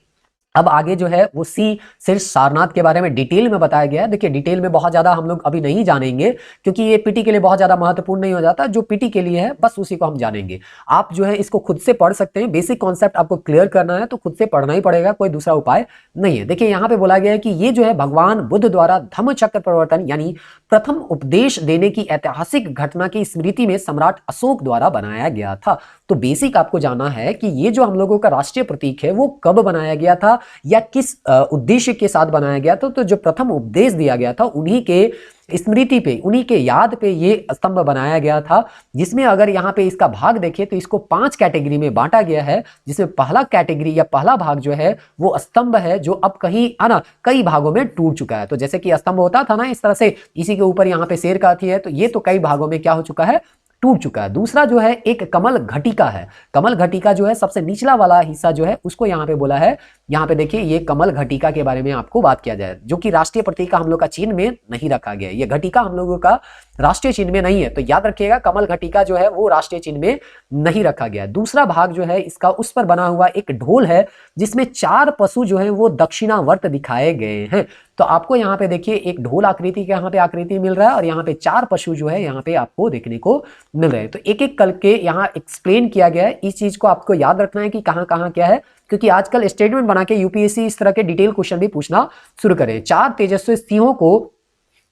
अब आगे जो है वो सिर्फ सारनाथ के बारे में डिटेल में बताया गया है। देखिए डिटेल में बहुत ज्यादा हम लोग अभी नहीं जानेंगे क्योंकि ये पीटी के लिए बहुत ज्यादा महत्वपूर्ण नहीं हो जाता, जो पीटी के लिए है बस उसी को हम जानेंगे। आप जो है इसको खुद से पढ़ सकते हैं, बेसिक कॉन्सेप्ट आपको क्लियर करना है तो खुद से पढ़ना ही पड़ेगा, कोई दूसरा उपाय नहीं है। देखिए यहाँ पे बोला गया है कि ये जो है भगवान बुद्ध द्वारा धम्म चक्र प्रवर्तन यानी प्रथम उपदेश देने की ऐतिहासिक घटना की स्मृति में सम्राट अशोक द्वारा बनाया गया था। तो बेसिक आपको जानना है कि ये जो हम लोगों का राष्ट्रीय प्रतीक है वो कब बनाया गया था या किस उद्देश्य के साथ बनाया गया था। तो जो प्रथम उपदेश दिया गया था उन्हीं के स्मृति पे, उन्हीं के याद पे ये स्तंभ बनाया गया था, जिसमें अगर यहाँ पे इसका भाग देखें तो इसको 5 कैटेगरी में बांटा गया है, जिसमें पहला कैटेगरी या पहला भाग जो है वो स्तंभ है जो अब कहीं है कई भागों में टूट चुका है। तो जैसे कि स्तंभ होता था ना इस तरह से, इसी के ऊपर यहाँ पे शेर का थी है, तो ये तो कई भागों में क्या हो चुका है, टूट चुका है। दूसरा जो है एक कमल घटिका है, कमल घटिका जो है सबसे निचला वाला हिस्सा जो है उसको यहाँ पे बोला है, यहाँ पे देखिए ये कमल घटिका के बारे में आपको बात किया जाए, जो कि राष्ट्रीय प्रतीक का हम लोग का चिन्ह में नहीं रखा गया है। ये घटिका हम लोगों का राष्ट्रीय चिन्ह में नहीं है, तो याद रखिएगा कमल घटिका जो है वो राष्ट्रीय चिन्ह में नहीं रखा गया है। दूसरा भाग जो है इसका उस पर बना हुआ एक ढोल है जिसमें 4 पशु जो है वो दक्षिणावर्त दिखाए गए हैं। तो आपको यहाँ पे देखिए एक ढोल आकृति का यहाँ पे आकृति मिल रहा है और यहाँ पे 4 पशु जो है यहाँ पे आपको देखने को मिल रहे हैं। तो एक एक करके यहाँ एक्सप्लेन किया गया है, इस चीज को आपको याद रखना है कि कहाँ कहाँ क्या है, क्योंकि आजकल स्टेटमेंट बना के यूपीएससी इस तरह के डिटेल क्वेश्चन भी पूछना शुरू करे। 4 तेजस्वी सिंहों को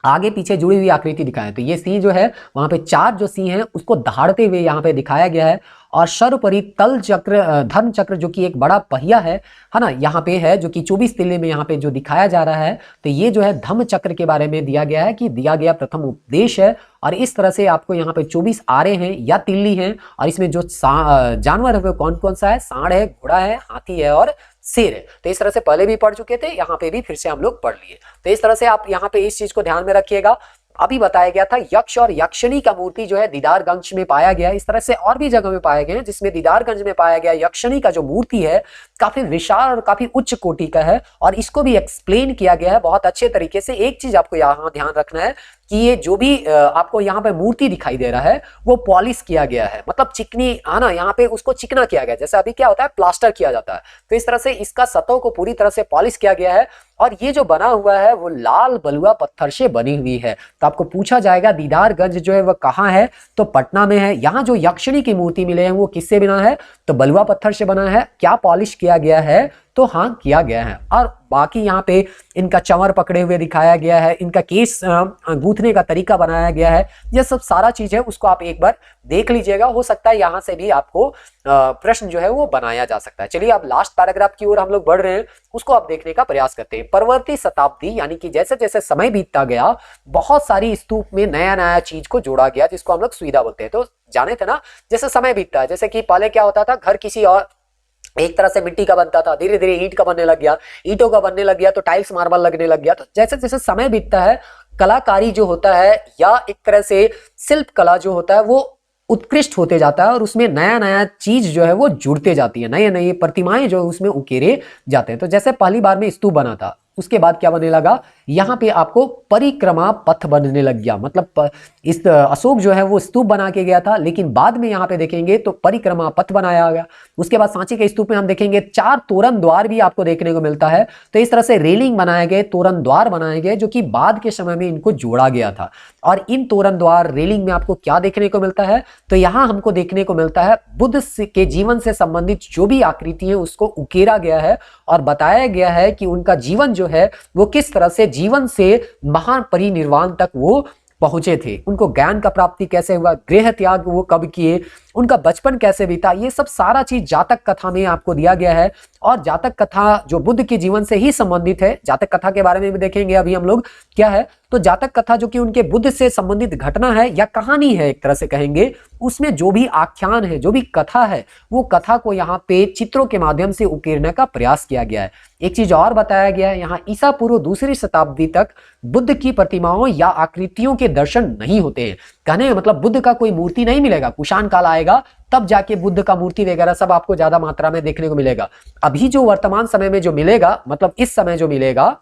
आगे पीछे जुड़ी हुई आकृति दिखाएं, तो ये सिंह जो है वहां पे 4 जो सिंह हैं उसको दहाड़ते हुए यहाँ पे दिखाया गया है। और सर्वोपरि तल चक्र धर्म चक्र जो कि एक बड़ा पहिया है ना, यहाँ पे है जो कि 24 तिल्ले में यहाँ पे जो दिखाया जा रहा है। तो ये जो है धम्म चक्र के बारे में दिया गया है कि दिया गया प्रथम उपदेश है। और इस तरह से आपको यहाँ पे 24 आरे हैं या तिल्ली हैं, और इसमें जो जानवर है वो कौन कौन सा है, सांड है, घोड़ा है, हाथी है और शेर है। तो इस तरह से पहले भी पढ़ चुके थे, यहाँ पे भी फिर से हम लोग पढ़ लिए। तो इस तरह से आप यहाँ पे इस चीज को ध्यान में रखिएगा। अभी बताया गया था यक्ष और यक्षिणी का मूर्ति जो है दीदारगंज में पाया गया। इस तरह से और भी जगह में पाए गए हैं, जिसमें दीदारगंज में पाया गया यक्षिणी का जो मूर्ति है काफी विशाल और काफी उच्च कोटि का है, और इसको भी एक्सप्लेन किया गया है बहुत अच्छे तरीके से। एक चीज आपको यहाँ ध्यान रखना है कि ये जो भी आपको यहाँ पे मूर्ति दिखाई दे रहा है वो पॉलिश किया गया है, मतलब चिकनी है ना, यहाँ पे उसको चिकना किया गया, जैसे अभी क्या होता है प्लास्टर किया जाता है। तो इस तरह से इसका सतह को पूरी तरह से पॉलिश किया गया है, और ये जो बना हुआ है वो लाल बलुआ पत्थर से बनी हुई है। तो आपको पूछा जाएगा दीदारगंज जो है वह कहाँ है, तो पटना में है। यहाँ जो यक्षिणी की मूर्ति मिले हैं वो किससे बना है, तो बलुआ पत्थर से बना है। क्या पॉलिश किया गया है, तो हाँ किया गया है। और बाकी यहाँ पे इनका चंवर पकड़े हुए दिखाया गया है, इनका केस गूंथने का तरीका बनाया गया है, ये सब सारा चीज है, उसको आप एक बार देख लीजिएगा। हो सकता है यहाँ से भी आपको प्रश्न जो है वो बनाया जा सकता है। चलिए अब लास्ट पैराग्राफ की ओर हम लोग बढ़ रहे हैं, उसको आप देखने का प्रयास करते हैं। परवर्ती शताब्दी यानी कि जैसे जैसे समय बीतता गया, बहुत सारी स्तूप में नया नया चीज को जोड़ा गया, जिसको हम लोग सुविधा बोलते हैं। तो जाने थे ना, जैसे समय बीतता है, जैसे कि पहले क्या होता था, घर किसी और एक तरह से मिट्टी का बनता था, धीरे धीरे ईंट का बनने लग गया, ईंटों का बनने लग गया तो टाइल्स मार्बल लगने लग गया। तो जैसे जैसे समय बीतता है, कलाकारी जो होता है या एक तरह से शिल्प कला जो होता है वो उत्कृष्ट होते जाता है, और उसमें नया नया चीज जो है वो जुड़ते जाती है, नए नए प्रतिमाएं जो उसमें उकेरे जाते हैं। तो जैसे पहली बार में स्तूप बना था, उसके बाद क्या बनने लगा, यहाँ पे आपको परिक्रमा पथ बनने लग गया। मतलब इस अशोक जो है वो स्तूप बना के गया था, लेकिन बाद में यहाँ पे देखेंगे तो परिक्रमा पथ बनाया गया। उसके बाद सांची के स्तूप में हम देखेंगे 4 तोरण द्वार भी आपको देखने को मिलता है। तो इस तरह से रेलिंग बनाए गए, तोरण द्वार बनाए गए, जो कि बाद के समय में इनको जोड़ा गया था। और इन तोरण द्वार रेलिंग में आपको क्या देखने को मिलता है, तो यहाँ हमको देखने को मिलता है बुद्ध के जीवन से संबंधित जो भी आकृति है उसको उकेरा गया है, और बताया गया है कि उनका जीवन जो है वो किस तरह से जीवन से महान परिनिर्वाण तक वो पहुंचे थे, उनको ज्ञान का प्राप्ति कैसे हुआ, गृह त्याग वो कब किए, उनका बचपन कैसे बीता, ये सब सारा चीज जातक कथा में आपको दिया गया है। और जातक कथा जो बुद्ध के जीवन से ही संबंधित है, जातक कथा के बारे में भी देखेंगे अभी हम लोग क्या है। तो जातक कथा जो कि उनके बुद्ध से संबंधित घटना है या कहानी है एक तरह से कहेंगे, उसमें जो भी आख्यान है, जो भी कथा है, वो कथा को यहाँ पे चित्रों के माध्यम से उकेरने का प्रयास किया गया है। एक चीज और बताया गया है, यहाँ ईसा पूर्व 2री शताब्दी तक बुद्ध की प्रतिमाओं या आकृतियों के दर्शन नहीं होते हैं। कहने मतलब बुद्ध का कोई मूर्ति नहीं मिलेगा, कुषाण काल आएगा तब जाके बुद्ध का मूर्ति वगैरह सब आपको ज्यादा मात्रा में देखने को मिलेगा। अभी जो वर्तमान समय में जो मिलेगा, मतलब इस समय जो मिलेगा,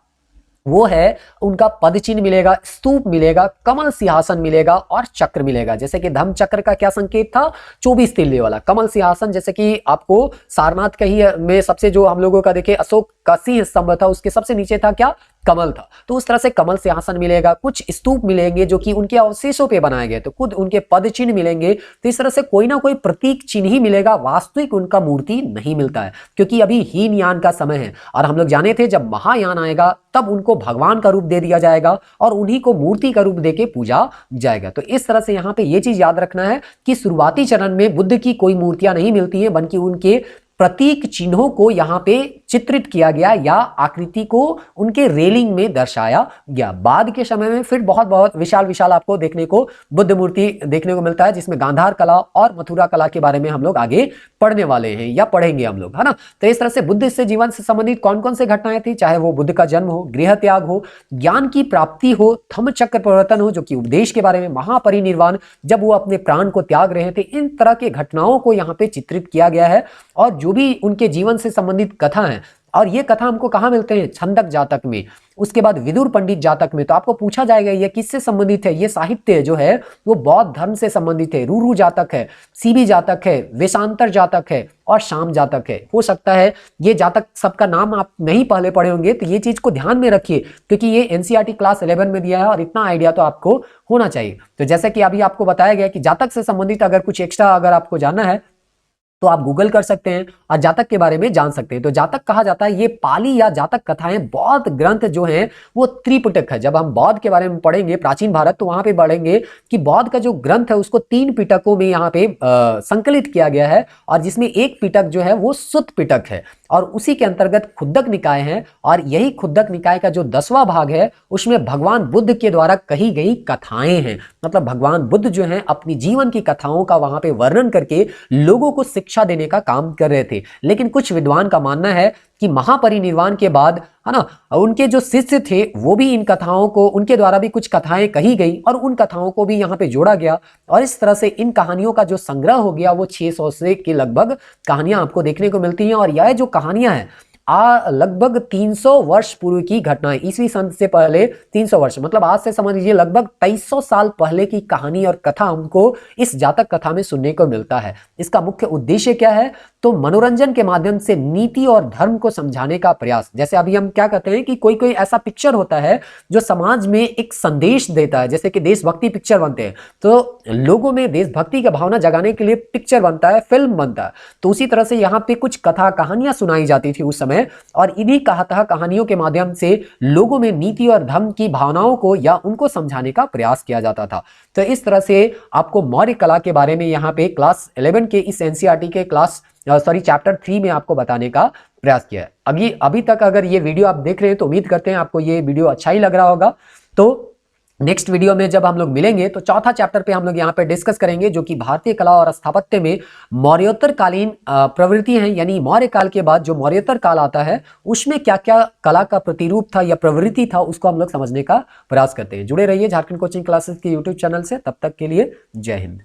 वो है उनका पद चिन्ह मिलेगा, स्तूप मिलेगा, कमल सिंहासन मिलेगा और चक्र मिलेगा। जैसे कि धम्म चक्र का क्या संकेत था, 24 तिल्ले वाला। कमल सिंहासन जैसे कि आपको सारनाथ का ही में सबसे जो हम लोगों का देखे अशोक का सिंह स्तंभ था, उसके सबसे नीचे था क्या, कमल था। तो उस तरह से कमल सिंहासन मिलेगा, कुछ स्तूप मिलेंगे जो कि उनके अवशेषों पे बनाए गए, तो खुद उनके पद चिन्ह मिलेंगे। तो इस तरह से कोई ना कोई प्रतीक चिन्ह ही मिलेगा, वास्तविक उनका मूर्ति नहीं मिलता है, क्योंकि अभी हीनयान का समय है। और हम लोग जाने थे जब महायान आएगा तब उनको भगवान का रूप दे दिया जाएगा और उन्हीं को मूर्ति का रूप देके पूजा जाएगा। तो इस तरह से यहाँ पे ये चीज याद रखना है कि शुरुआती चरण में बुद्ध की कोई मूर्तियां नहीं मिलती है, बल्कि उनके प्रतीक चिन्हों को यहाँ पे चित्रित किया गया या आकृति को उनके रेलिंग में दर्शाया गया। बाद के समय में फिर बहुत बहुत विशाल विशाल आपको देखने को बुद्ध मूर्ति देखने को मिलता है, जिसमें गांधार कला और मथुरा कला के बारे में हम लोग आगे पढ़ने वाले हैं या पढ़ेंगे हम लोग, है ना। तो इस तरह से बुद्ध से जीवन से संबंधित कौन कौन से घटनाएं थी, चाहे वो बुद्ध का जन्म हो, गृह त्याग हो, ज्ञान की प्राप्ति हो, धम्म चक्र परिवर्तन हो जो कि उपदेश के बारे में, महापरिनिर्वाण जब वो अपने प्राण को त्याग रहे थे, इन तरह के घटनाओं को यहाँ पे चित्रित किया गया है। और जो भी उनके जीवन से संबंधित कथा है, और ये कथा हमको कहाँ मिलते हैं, छंदक जातक में, उसके बाद विदुर पंडित जातक में। तो आपको पूछा जाएगा ये किससे संबंधित है, ये साहित्य जो है वो बौद्ध धर्म से संबंधित है। रूरू जातक है, सीबी जातक है, वेशांतर जातक है और शाम जातक है। हो सकता है ये जातक सबका नाम आप नहीं पहले पढ़े होंगे, तो ये चीज को ध्यान में रखिए, क्योंकि ये एनसीईआरटी क्लास 11 में दिया है और इतना आइडिया तो आपको होना चाहिए। तो जैसे कि अभी आपको बताया गया कि जातक से संबंधित अगर कुछ एक्स्ट्रा अगर आपको जानना है तो आप गूगल कर सकते हैं और जातक के बारे में जान सकते हैं। तो जातक कहा जाता है, ये पाली या जातक कथाएं बौद्ध ग्रंथ जो हैं वो त्रिपिटक है। जब हम बौद्ध के बारे में पढ़ेंगे प्राचीन भारत, तो वहां पे पढ़ेंगे कि बौद्ध का जो ग्रंथ है उसको 3 पिटकों में यहाँ पे संकलित किया गया है, और जिसमें एक पिटक जो है वो सुत्त पिटक है, और उसी के अंतर्गत खुद्दक निकाय है। और यही खुद्दक निकाय का जो 10वां भाग है उसमें भगवान बुद्ध के द्वारा कही गई कथाएं हैं। मतलब भगवान बुद्ध जो हैं अपनी जीवन की कथाओं का वहां पे वर्णन करके लोगों को शिक्षा देने का काम कर रहे थे। लेकिन कुछ विद्वान का मानना है कि महापरिनिर्वाण के बाद, है ना, उनके जो शिष्य थे वो भी इन कथाओं को, उनके द्वारा भी कुछ कथाएं कही गई और उन कथाओं को भी यहाँ पे जोड़ा गया, और इस तरह से इन कहानियों का जो संग्रह हो गया वो 600 से के लगभग कहानियां आपको देखने को मिलती हैं। और यह जो कहानियां हैं लगभग 300 वर्ष पूर्व की घटनाएं, ईस्वी सन से पहले 300 वर्ष, मतलब आज से समझ लीजिए लगभग 2300 साल पहले की कहानी और कथा हमको इस जातक कथा में सुनने को मिलता है। इसका मुख्य उद्देश्य क्या है, तो मनोरंजन के माध्यम से नीति और धर्म को समझाने का प्रयास। जैसे अभी हम क्या कहते हैं कि कोई कोई ऐसा पिक्चर होता है जो समाज में एक संदेश देता है, जैसे कि देशभक्ति पिक्चर बनते हैं, तो लोगों में देशभक्ति की भावना जगाने के लिए पिक्चर बनता है, फिल्म बनता है। तो उसी तरह से यहाँ पे कुछ कथा कहानियां सुनाई जाती थी उस समय, है और इन्हीं कहातहा कहानियों के माध्यम से लोगों में नीति और धर्म की भावनाओं को या उनको समझाने का प्रयास किया जाता था। तो इस तरह से आपको मौर्य कला के बारे में यहाँ पे क्लास 11 के इस एनसीईआरटी के चैप्टर 3 में आपको बताने का प्रयास किया है। अभी तक अगर ये वीडियो आप देख रहे हैं तो उम्मीद करते हैं आपको ये वीडियो अच्छा ही लग रहा होगा। तो नेक्स्ट वीडियो में जब हम लोग मिलेंगे तो चौथा चैप्टर पे हम लोग यहाँ पे डिस्कस करेंगे, जो कि भारतीय कला और स्थापत्य में मौर्योत्तर कालीन प्रवृत्ति हैं, यानी मौर्य काल के बाद जो मौर्योत्तर काल आता है उसमें क्या क्या कला का प्रतिरूप था या प्रवृत्ति था, उसको हम लोग समझने का प्रयास करते हैं। जुड़े रहिए झारखंड कोचिंग क्लासेस के यूट्यूब चैनल से। तब तक के लिए जय हिंद।